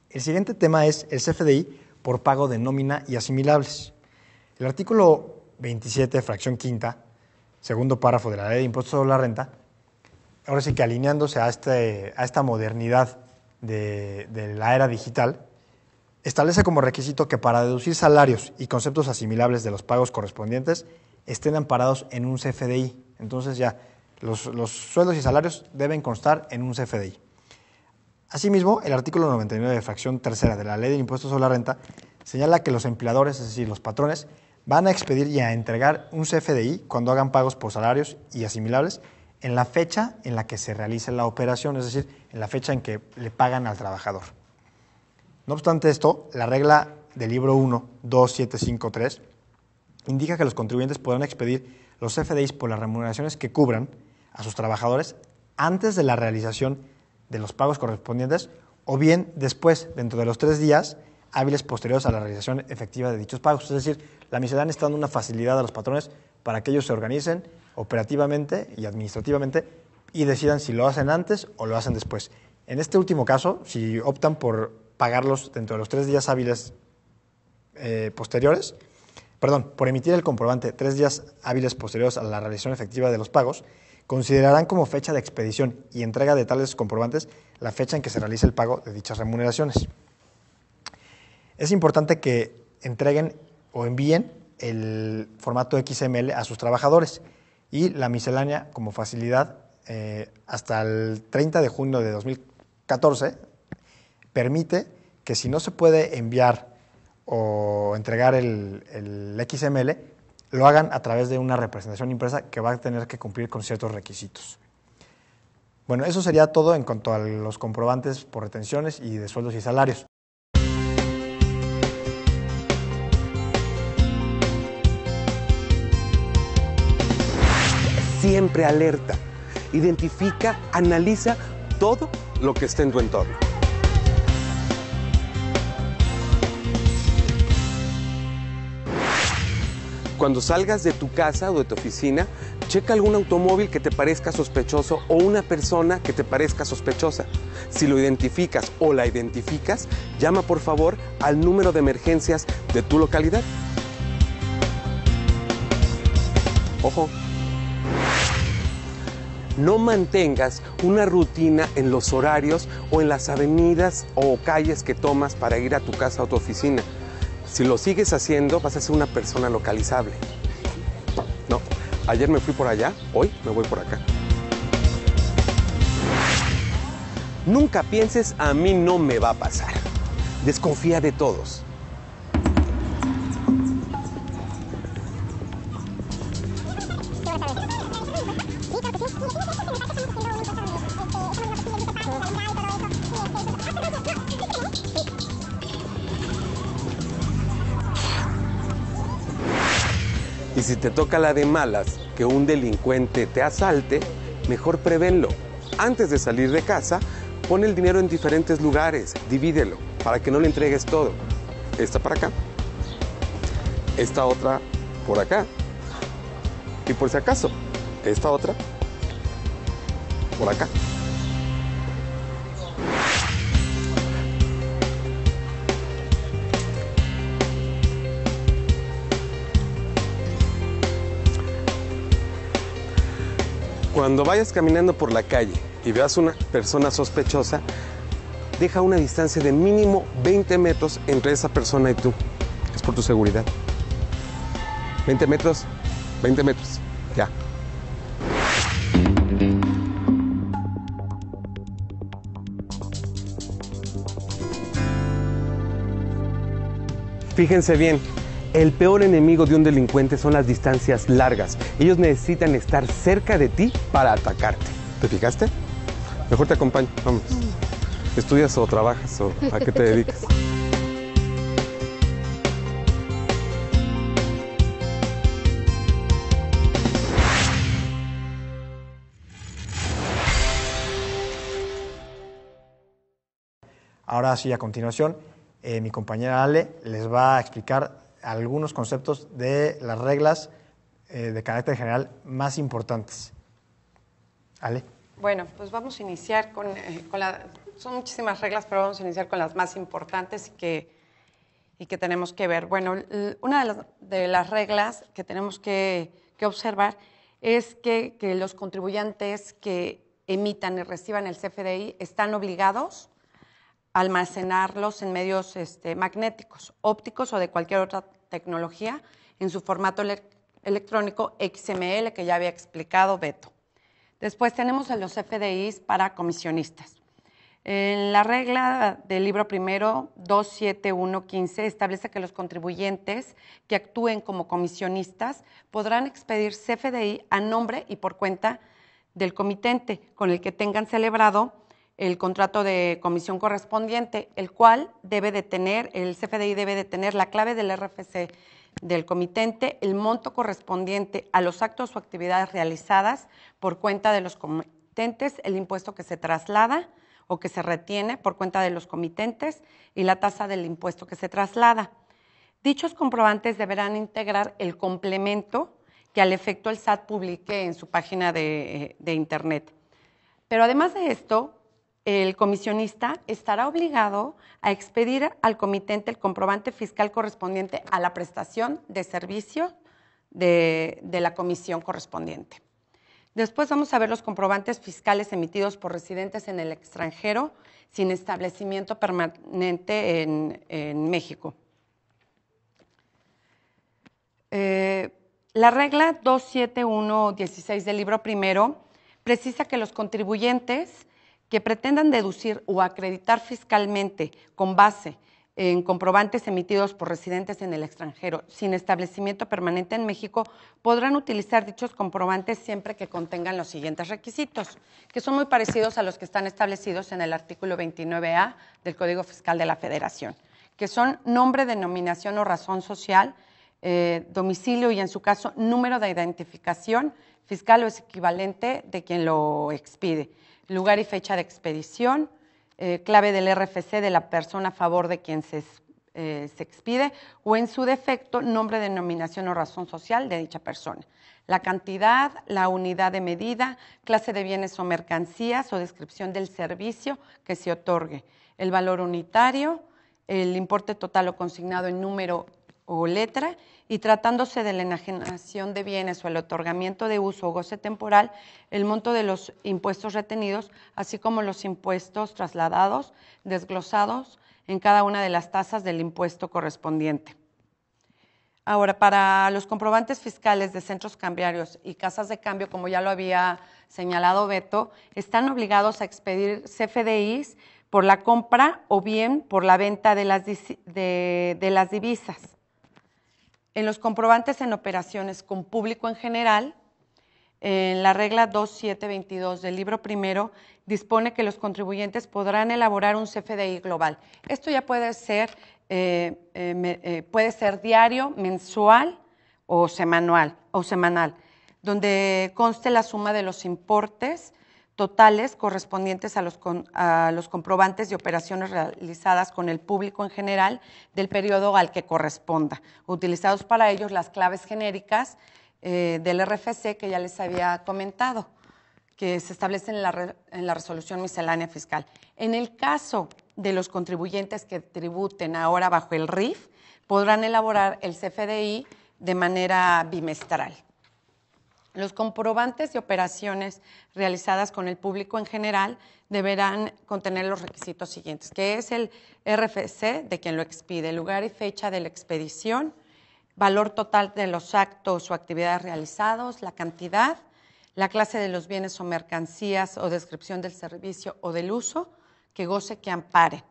El siguiente tema es el CFDI por pago de nómina y asimilables. El artículo 27, fracción quinta, segundo párrafo de la Ley de Impuestos sobre la Renta, ahora sí que alineándose a esta modernidad de la era digital, establece como requisito que para deducir salarios y conceptos asimilables de los pagos correspondientes estén amparados en un CFDI. Entonces ya los sueldos y salarios deben constar en un CFDI. Asimismo, el artículo 99, fracción tercera de la Ley del Impuesto sobre la Renta, señala que los empleadores, es decir, los patrones, van a expedir y a entregar un CFDI cuando hagan pagos por salarios y asimilables en la fecha en la que se realice la operación, es decir, en la fecha en que le pagan al trabajador. No obstante esto, la regla del libro 1, 2753, indica que los contribuyentes podrán expedir los CFDIs por las remuneraciones que cubran a sus trabajadores antes de la realización de los pagos correspondientes o bien después, dentro de los 3 días hábiles posteriores a la realización efectiva de dichos pagos. Es decir, la miscelánea está dando una facilidad a los patrones para que ellos se organicen operativamente y administrativamente y decidan si lo hacen antes o lo hacen después. En este último caso, si optan por pagarlos dentro de los 3 días hábiles por emitir el comprobante 3 días hábiles posteriores a la realización efectiva de los pagos, considerarán como fecha de expedición y entrega de tales comprobantes la fecha en que se realice el pago de dichas remuneraciones. Es importante que entreguen o envíen el formato XML a sus trabajadores. Y la miscelánea, como facilidad, hasta el 30 de junio de 2014, permite que si no se puede enviar o entregar el XML, lo hagan a través de una representación impresa que va a tener que cumplir con ciertos requisitos. Bueno, eso sería todo en cuanto a los comprobantes por retenciones y de sueldos y salarios. Siempre alerta. Identifica, analiza todo lo que está en tu entorno. Cuando salgas de tu casa o de tu oficina, checa algún automóvil que te parezca sospechoso o una persona que te parezca sospechosa. Si lo identificas o la identificas, llama por favor al número de emergencias de tu localidad. Ojo. No mantengas una rutina en los horarios o en las avenidas o calles que tomas para ir a tu casa o tu oficina. Si lo sigues haciendo, vas a ser una persona localizable. No, ayer me fui por allá, hoy me voy por acá. Nunca pienses, a mí no me va a pasar. Desconfía de todos. Y si te toca la de malas, que un delincuente te asalte, mejor prevénlo. Antes de salir de casa, pon el dinero en diferentes lugares, divídelo, para que no le entregues todo. Esta para acá, esta otra por acá, y por si acaso, esta otra por acá. Cuando vayas caminando por la calle y veas una persona sospechosa, deja una distancia de mínimo 20 metros entre esa persona y tú. Es por tu seguridad. 20 metros, 20 metros, ya. Fíjense bien. El peor enemigo de un delincuente son las distancias largas. Ellos necesitan estar cerca de ti para atacarte. ¿Te fijaste? Mejor te acompaño. Vamos. ¿Estudias o trabajas o a qué te dedicas? Ahora sí, a continuación, mi compañera Ale les va a explicar algunos conceptos de las reglas de carácter general más importantes. Ale. Bueno, pues vamos a iniciar con son muchísimas reglas, pero vamos a iniciar con las más importantes y que tenemos que ver. Bueno, una de las reglas que tenemos que observar es que los contribuyentes que emitan y reciban el CFDI están obligados a almacenarlos en medios magnéticos, ópticos o de cualquier otra tecnología en su formato electrónico XML que ya había explicado Beto. Después tenemos los CFDIs para comisionistas. En la regla del libro primero 27115 establece que los contribuyentes que actúen como comisionistas podrán expedir CFDI a nombre y por cuenta del comitente con el que tengan celebrado el contrato de comisión correspondiente, el cual debe de tener, el CFDI debe de tener la clave del RFC del comitente, el monto correspondiente a los actos o actividades realizadas por cuenta de los comitentes, el impuesto que se traslada o que se retiene por cuenta de los comitentes y la tasa del impuesto que se traslada. Dichos comprobantes deberán integrar el complemento que al efecto el SAT publique en su página de internet. Pero además de esto, el comisionista estará obligado a expedir al comitente el comprobante fiscal correspondiente a la prestación de servicio de la comisión correspondiente. Después vamos a ver los comprobantes fiscales emitidos por residentes en el extranjero sin establecimiento permanente en México. La regla 27116 del libro primero precisa que los contribuyentes que pretendan deducir o acreditar fiscalmente con base en comprobantes emitidos por residentes en el extranjero sin establecimiento permanente en México podrán utilizar dichos comprobantes siempre que contengan los siguientes requisitos, que son muy parecidos a los que están establecidos en el artículo 29A del Código Fiscal de la Federación, que son nombre, denominación o razón social, domicilio y, en su caso, número de identificación fiscal o es equivalente de quien lo expide, lugar y fecha de expedición, clave del RFC de la persona a favor de quien se expide o, en su defecto, nombre, denominación o razón social de dicha persona. La cantidad, la unidad de medida, clase de bienes o mercancías o descripción del servicio que se otorgue, el valor unitario, el importe total o consignado en número o letra, y tratándose de la enajenación de bienes o el otorgamiento de uso o goce temporal, el monto de los impuestos retenidos, así como los impuestos trasladados, desglosados en cada una de las tasas del impuesto correspondiente. Ahora, para los comprobantes fiscales de centros cambiarios y casas de cambio, como ya lo había señalado Beto, están obligados a expedir CFDIs por la compra o bien por la venta de las divisas. En los comprobantes en operaciones con público en general, en la regla 2722 del libro primero, dispone que los contribuyentes podrán elaborar un CFDI global. Esto ya puede ser diario, mensual o semanal, donde conste la suma de los importes totales correspondientes a los comprobantes de operaciones realizadas con el público en general del periodo al que corresponda, utilizados para ellos las claves genéricas del RFC que ya les había comentado, que se establecen en la resolución miscelánea fiscal. En el caso de los contribuyentes que tributen ahora bajo el RIF, podrán elaborar el CFDI de manera bimestral. Los comprobantes de operaciones realizadas con el público en general deberán contener los requisitos siguientes, que es el RFC de quien lo expide, lugar y fecha de la expedición, valor total de los actos o actividades realizados, la cantidad, la clase de los bienes o mercancías o descripción del servicio o del uso que goce que ampare,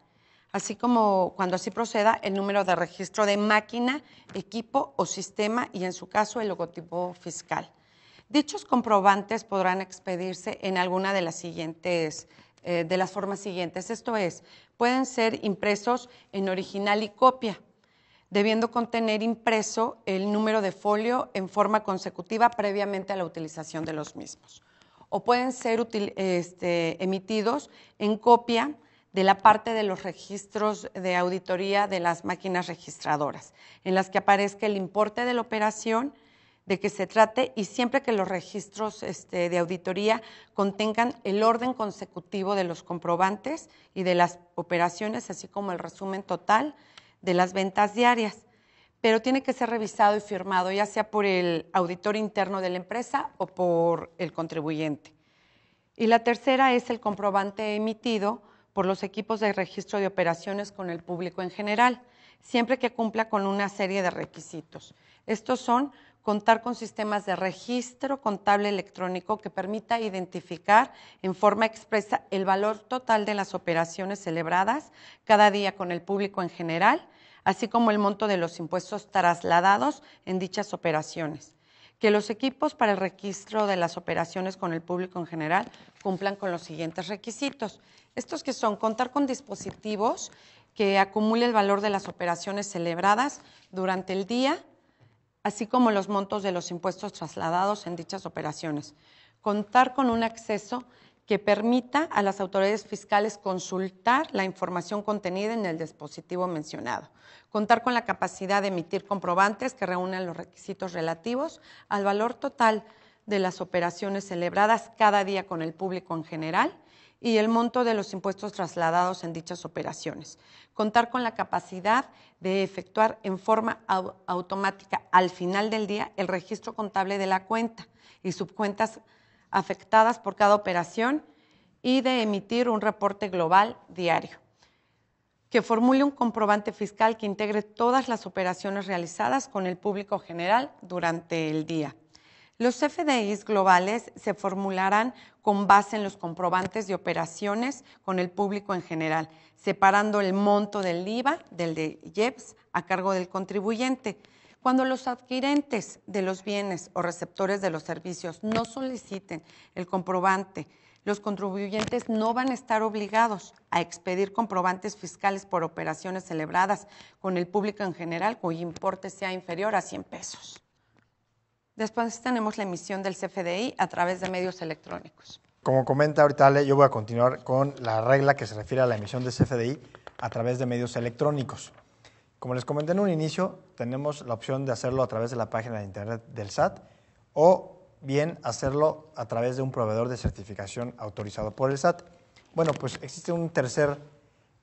así como, cuando así proceda, el número de registro de máquina, equipo o sistema y, en su caso, el logotipo fiscal. Dichos comprobantes podrán expedirse en alguna de las formas siguientes, esto es, pueden ser impresos en original y copia, debiendo contener impreso el número de folio en forma consecutiva previamente a la utilización de los mismos. O pueden ser emitidos en copia de la parte de los registros de auditoría de las máquinas registradoras, en las que aparezca el importe de la operación de que se trate y siempre que los registros de auditoría contengan el orden consecutivo de los comprobantes y de las operaciones, así como el resumen total de las ventas diarias. Pero tiene que ser revisado y firmado, ya sea por el auditor interno de la empresa o por el contribuyente. Y la tercera es el comprobante emitido por los equipos de registro de operaciones con el público en general, siempre que cumpla con una serie de requisitos. Estos son: contar con sistemas de registro contable electrónico que permita identificar en forma expresa el valor total de las operaciones celebradas cada día con el público en general, así como el monto de los impuestos trasladados en dichas operaciones. Que los equipos para el registro de las operaciones con el público en general cumplan con los siguientes requisitos. Estos que son: contar con dispositivos que acumule el valor de las operaciones celebradas durante el día, así como los montos de los impuestos trasladados en dichas operaciones. Contar con un acceso que permita a las autoridades fiscales consultar la información contenida en el dispositivo mencionado. Contar con la capacidad de emitir comprobantes que reúnan los requisitos relativos al valor total de las operaciones celebradas cada día con el público en general y el monto de los impuestos trasladados en dichas operaciones. Contar con la capacidad de efectuar en forma automática al final del día el registro contable de la cuenta y subcuentas afectadas por cada operación y de emitir un reporte global diario. que formule un comprobante fiscal que integre todas las operaciones realizadas con el público general durante el día. Los CFDIs globales se formularán con base en los comprobantes de operaciones con el público en general, separando el monto del IVA del de IEPS a cargo del contribuyente. Cuando los adquirentes de los bienes o receptores de los servicios no soliciten el comprobante, los contribuyentes no van a estar obligados a expedir comprobantes fiscales por operaciones celebradas con el público en general cuyo importe sea inferior a 100 pesos. Después tenemos la emisión del CFDI a través de medios electrónicos. Como comenta ahorita Ale, yo voy a continuar con la regla que se refiere a la emisión de CFDI a través de medios electrónicos. Como les comenté en un inicio, tenemos la opción de hacerlo a través de la página de internet del SAT o bien hacerlo a través de un proveedor de certificación autorizado por el SAT. Bueno, pues existe un tercer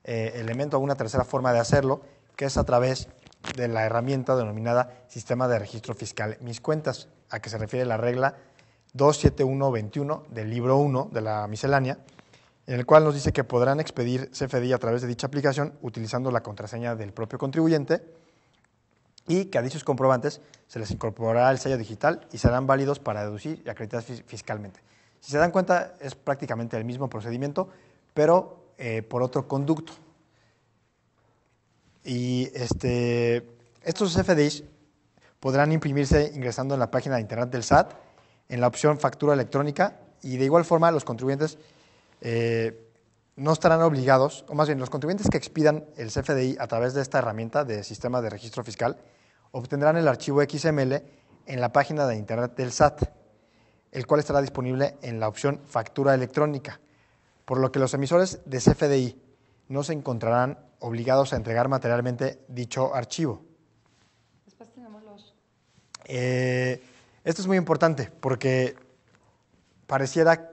elemento, una tercera forma de hacerlo, que es a través de la herramienta denominada Sistema de Registro Fiscal Mis Cuentas, a que se refiere la regla 27121 del libro 1 de la miscelánea, en el cual nos dice que podrán expedir CFDI a través de dicha aplicación utilizando la contraseña del propio contribuyente y que a dichos comprobantes se les incorporará el sello digital y serán válidos para deducir y acreditar fiscalmente. Si se dan cuenta, es prácticamente el mismo procedimiento, pero por otro conducto. Y estos CFDIs podrán imprimirse ingresando en la página de internet del SAT, en la opción factura electrónica, y de igual forma los contribuyentes no estarán obligados, o más bien los contribuyentes que expidan el CFDI a través de esta herramienta de sistema de registro fiscal, obtendrán el archivo XML en la página de internet del SAT, el cual estará disponible en la opción factura electrónica, por lo que los emisores de CFDI no se encontrarán obligados a entregar materialmente dicho archivo. Después tenemos los... Esto es muy importante porque pareciera,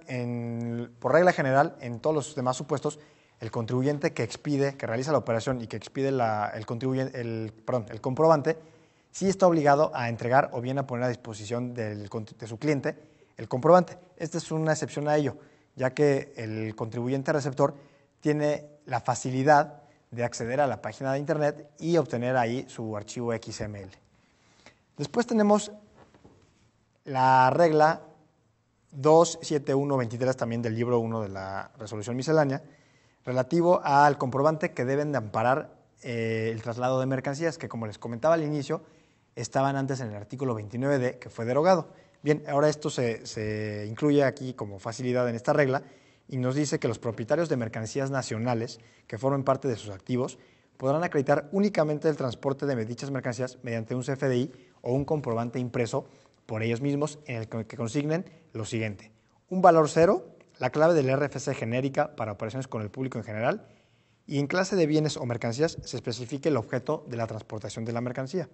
por regla general, en todos los demás supuestos, el contribuyente que expide, que realiza la operación y que expide el comprobante, sí está obligado a entregar o bien a poner a disposición de su cliente el comprobante. Esta es una excepción a ello, ya que el contribuyente receptor tiene la facilidad de acceder a la página de internet y obtener ahí su archivo XML. Después tenemos la regla 27123 también del libro 1 de la resolución miscelánea, relativo al comprobante que deben de amparar el traslado de mercancías, que como les comentaba al inicio, estaban antes en el artículo 29D, que fue derogado. Bien, ahora esto se incluye aquí como facilidad en esta regla y nos dice que los propietarios de mercancías nacionales que formen parte de sus activos podrán acreditar únicamente el transporte de dichas mercancías mediante un CFDI o un comprobante impreso por ellos mismos en el que consignen lo siguiente: un valor cero, la clave del RFC genérica para operaciones con el público en general, y en clase de bienes o mercancías se especifique el objeto de la transportación de la mercancía.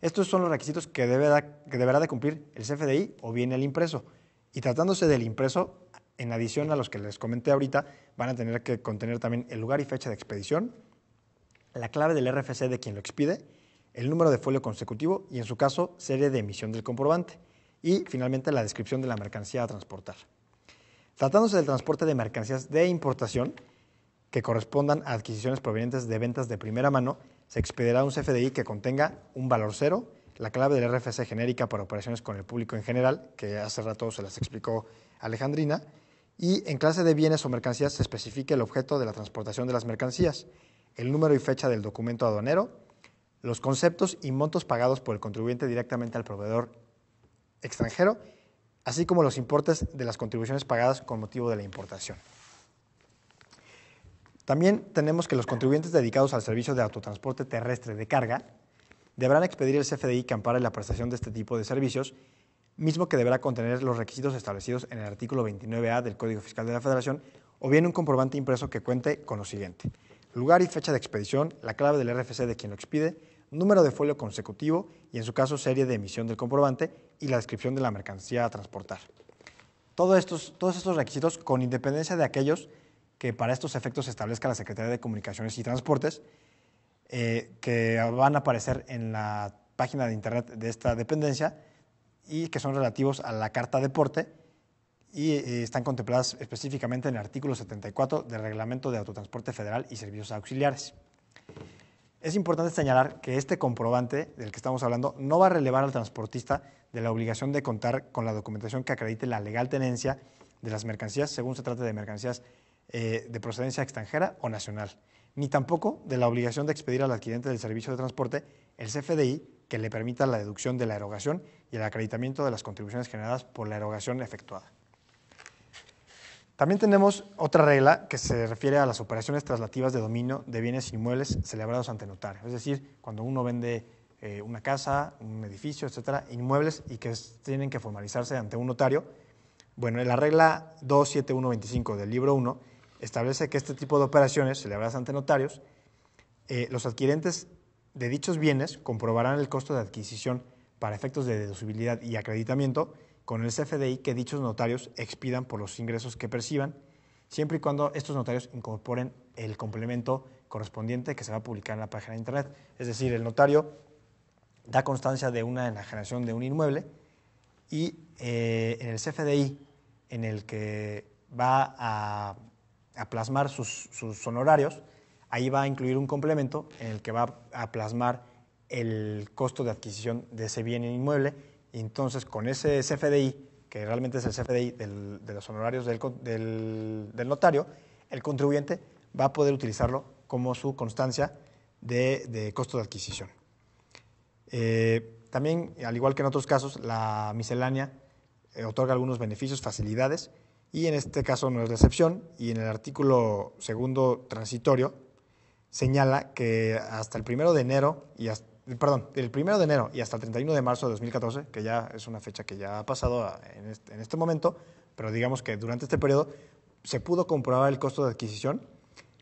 Estos son los requisitos que deberá de cumplir el CFDI o bien el impreso. Y tratándose del impreso, en adición a los que les comenté ahorita, van a tener que contener también el lugar y fecha de expedición, la clave del RFC de quien lo expide, el número de folio consecutivo y, en su caso, serie de emisión del comprobante. Y, finalmente, la descripción de la mercancía a transportar. Tratándose del transporte de mercancías de importación que correspondan a adquisiciones provenientes de ventas de primera mano, se expedirá un CFDI que contenga un valor cero, la clave del RFC genérica para operaciones con el público en general, que hace rato se las explicó Alejandrina, y en clase de bienes o mercancías se especifique el objeto de la transportación de las mercancías, el número y fecha del documento aduanero, los conceptos y montos pagados por el contribuyente directamente al proveedor extranjero, así como los importes de las contribuciones pagadas con motivo de la importación. También tenemos que los contribuyentes dedicados al servicio de autotransporte terrestre de carga deberán expedir el CFDI que ampare la prestación de este tipo de servicios, mismo que deberá contener los requisitos establecidos en el artículo 29A del Código Fiscal de la Federación, o bien un comprobante impreso que cuente con lo siguiente: lugar y fecha de expedición, la clave del RFC de quien lo expide, número de folio consecutivo y, en su caso, serie de emisión del comprobante y la descripción de la mercancía a transportar. Todos estos requisitos, con independencia de aquellos que para estos efectos establezca la Secretaría de Comunicaciones y Transportes, que van a aparecer en la página de internet de esta dependencia y que son relativos a la Carta de Porte y están contempladas específicamente en el artículo 74 del Reglamento de Autotransporte Federal y Servicios Auxiliares. Es importante señalar que este comprobante del que estamos hablando no va a relevar al transportista de la obligación de contar con la documentación que acredite la legal tenencia de las mercancías, según se trate de mercancías de procedencia extranjera o nacional, ni tampoco de la obligación de expedir al adquirente del servicio de transporte el CFDI que le permita la deducción de la erogación y el acreditamiento de las contribuciones generadas por la erogación efectuada. También tenemos otra regla que se refiere a las operaciones traslativas de dominio de bienes inmuebles celebrados ante notario. Es decir, cuando uno vende una casa, un edificio, etcétera, inmuebles y que tienen que formalizarse ante un notario. Bueno, la regla 27125 del libro 1 establece que este tipo de operaciones celebradas ante notarios, los adquirentes de dichos bienes comprobarán el costo de adquisición para efectos de deducibilidad y acreditamiento con el CFDI que dichos notarios expidan por los ingresos que perciban, siempre y cuando estos notarios incorporen el complemento correspondiente que se va a publicar en la página de internet. Es decir, el notario da constancia de una enajenación de un inmueble y en el CFDI en el que va a plasmar sus honorarios, ahí va a incluir un complemento en el que va a plasmar el costo de adquisición de ese bien inmueble. Y entonces, con ese CFDI, que realmente es el CFDI de los honorarios del notario, el contribuyente va a poder utilizarlo como su constancia de costo de adquisición. También, al igual que en otros casos, la miscelánea otorga algunos beneficios, facilidades, y en este caso no es la excepción, y en el artículo segundo transitorio señala que hasta el 1 de enero del 1 de enero y hasta el 31 de marzo de 2014, que ya es una fecha que ya ha pasado en este momento, pero digamos que durante este periodo se pudo comprobar el costo de adquisición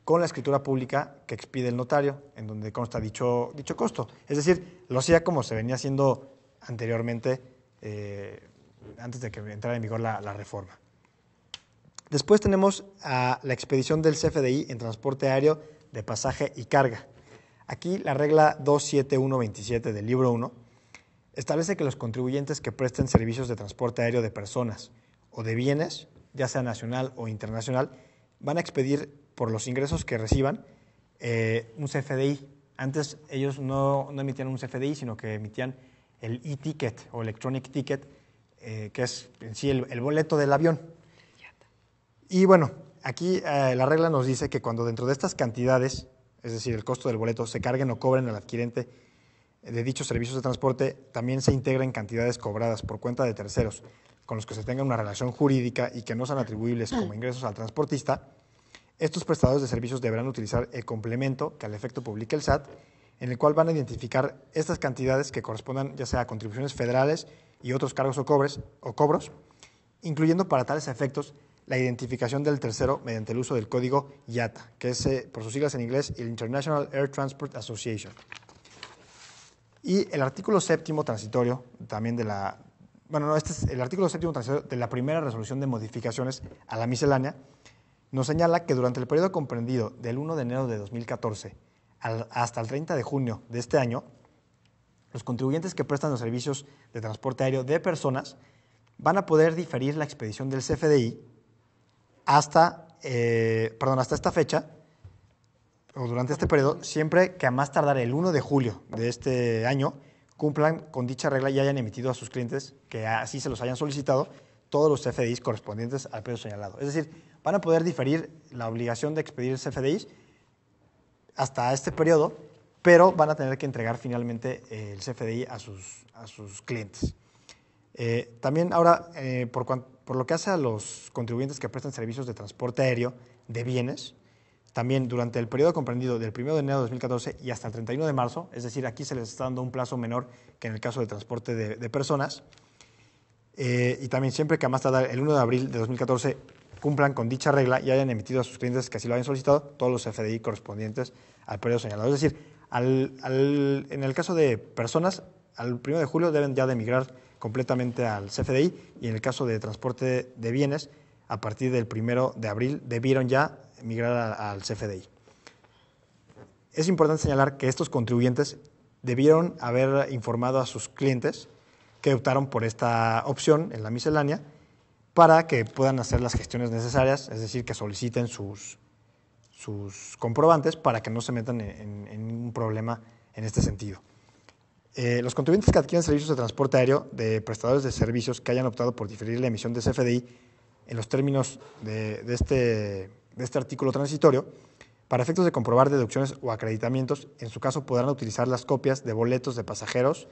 con la escritura pública que expide el notario, en donde consta dicho costo. Es decir, lo hacía como se venía haciendo anteriormente, antes de que entrara en vigor la reforma. Después tenemos la expedición del CFDI en transporte aéreo de pasaje y carga. Aquí la regla 27127 del libro 1 establece que los contribuyentes que presten servicios de transporte aéreo de personas o de bienes, ya sea nacional o internacional, van a expedir por los ingresos que reciban un CFDI. Antes ellos no emitían un CFDI, sino que emitían el e-ticket o electronic ticket, que es en sí el boleto del avión. Y bueno, aquí la regla nos dice que cuando dentro de estas cantidades, es decir, el costo del boleto, se carguen o cobren al adquirente de dichos servicios de transporte, también se integran cantidades cobradas por cuenta de terceros con los que se tenga una relación jurídica y que no sean atribuibles como ingresos al transportista. Estos prestadores de servicios deberán utilizar el complemento que al efecto publique el SAT, en el cual van a identificar estas cantidades que correspondan ya sea a contribuciones federales y otros cargos o cobros, incluyendo para tales efectos la identificación del tercero mediante el uso del código IATA, que es, por sus siglas en inglés, el International Air Transport Association. Y el artículo séptimo transitorio también este es el artículo séptimo transitorio de la primera resolución de modificaciones a la miscelánea, nos señala que durante el periodo comprendido del 1 de enero de 2014 hasta el 30 de junio de este año, los contribuyentes que prestan los servicios de transporte aéreo de personas van a poder diferir la expedición del CFDI hasta esta fecha, o durante este periodo, siempre que a más tardar el 1 de julio de este año cumplan con dicha regla y hayan emitido a sus clientes, que así se los hayan solicitado, todos los CFDIs correspondientes al periodo señalado. Es decir, van a poder diferir la obligación de expedir CFDIs hasta este periodo, pero van a tener que entregar finalmente el CFDI a sus clientes. También ahora, por lo que hace a los contribuyentes que prestan servicios de transporte aéreo de bienes, también durante el periodo comprendido del 1 de enero de 2014 y hasta el 31 de marzo, es decir, aquí se les está dando un plazo menor que en el caso de transporte de personas, y también siempre que a más tardar el 1 de abril de 2014 cumplan con dicha regla y hayan emitido a sus clientes que así lo hayan solicitado todos los CFDI correspondientes al periodo señalado. Es decir, en el caso de personas, al 1 de julio deben ya de migrar completamente al CFDI, y en el caso de transporte de bienes, a partir del 1 de abril debieron ya migrar al CFDI. Es importante señalar que estos contribuyentes debieron haber informado a sus clientes que optaron por esta opción en la miscelánea para que puedan hacer las gestiones necesarias, es decir, que soliciten sus sus comprobantes para que no se metan en ningún problema en este sentido. Los contribuyentes que adquieren servicios de transporte aéreo de prestadores de servicios que hayan optado por diferir la emisión de CFDI en los términos de este artículo transitorio, para efectos de comprobar deducciones o acreditamientos, en su caso podrán utilizar las copias de boletos de pasajeros,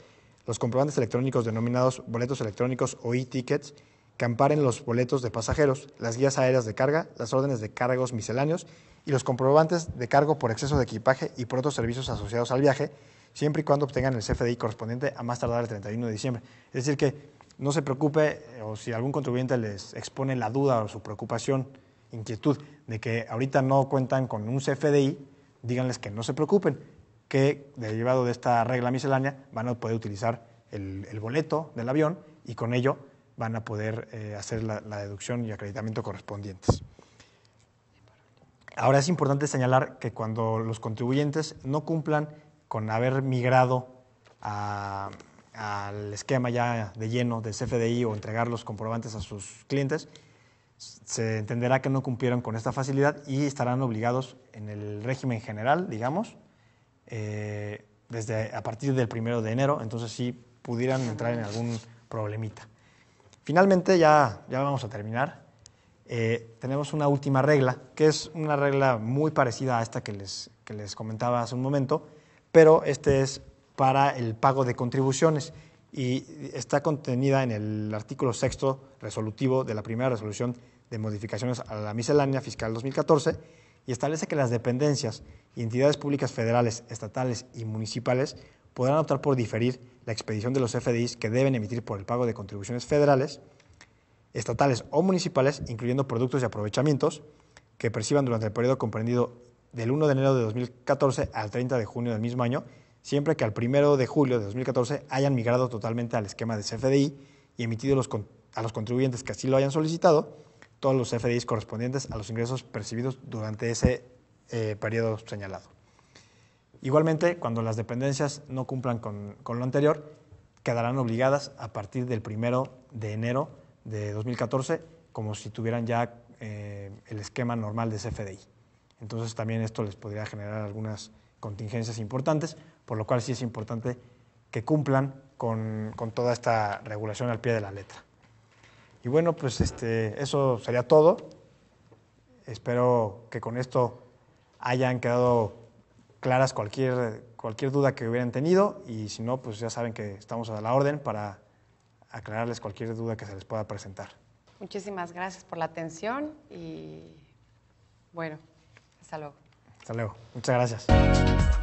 los comprobantes electrónicos denominados boletos electrónicos o e-tickets, que amparen los boletos de pasajeros, las guías aéreas de carga, las órdenes de cargos misceláneos y los comprobantes de cargo por exceso de equipaje y por otros servicios asociados al viaje, siempre y cuando obtengan el CFDI correspondiente a más tardar el 31 de diciembre. Es decir que no se preocupe, o si algún contribuyente les expone la duda o su preocupación, inquietud de que ahorita no cuentan con un CFDI, díganles que no se preocupen, que derivado de esta regla miscelánea van a poder utilizar el boleto del avión y con ello van a poder hacer la deducción y acreditamiento correspondientes. Ahora es importante señalar que cuando los contribuyentes no cumplan con haber migrado al esquema ya de lleno del CFDI o entregar los comprobantes a sus clientes, se entenderá que no cumplieron con esta facilidad y estarán obligados en el régimen general, digamos, a partir del 1 de enero, entonces sí pudieran entrar en algún problemita. Finalmente, ya vamos a terminar. Tenemos una última regla, que es una regla muy parecida a esta que les comentaba hace un momento, pero este es para el pago de contribuciones y está contenida en el artículo 6º resolutivo de la primera resolución de modificaciones a la miscelánea fiscal 2014 y establece que las dependencias y entidades públicas federales, estatales y municipales podrán optar por diferir la expedición de los CFDIs que deben emitir por el pago de contribuciones federales, estatales o municipales, incluyendo productos y aprovechamientos que perciban durante el periodo comprendido del 1 de enero de 2014 al 30 de junio del mismo año, siempre que al 1 de julio de 2014 hayan migrado totalmente al esquema de CFDI y emitido a los contribuyentes que así lo hayan solicitado todos los CFDIs correspondientes a los ingresos percibidos durante ese periodo señalado. Igualmente, cuando las dependencias no cumplan con lo anterior, quedarán obligadas a partir del 1 de enero de 2014 como si tuvieran ya el esquema normal de CFDI. Entonces también esto les podría generar algunas contingencias importantes, por lo cual sí es importante que cumplan con toda esta regulación al pie de la letra. Y bueno, pues eso sería todo. Espero que con esto hayan quedado claras cualquier duda que hubieran tenido y si no, pues ya saben que estamos a la orden para aclararles cualquier duda que se les pueda presentar. Muchísimas gracias por la atención y bueno, hasta luego. Hasta luego. Muchas gracias.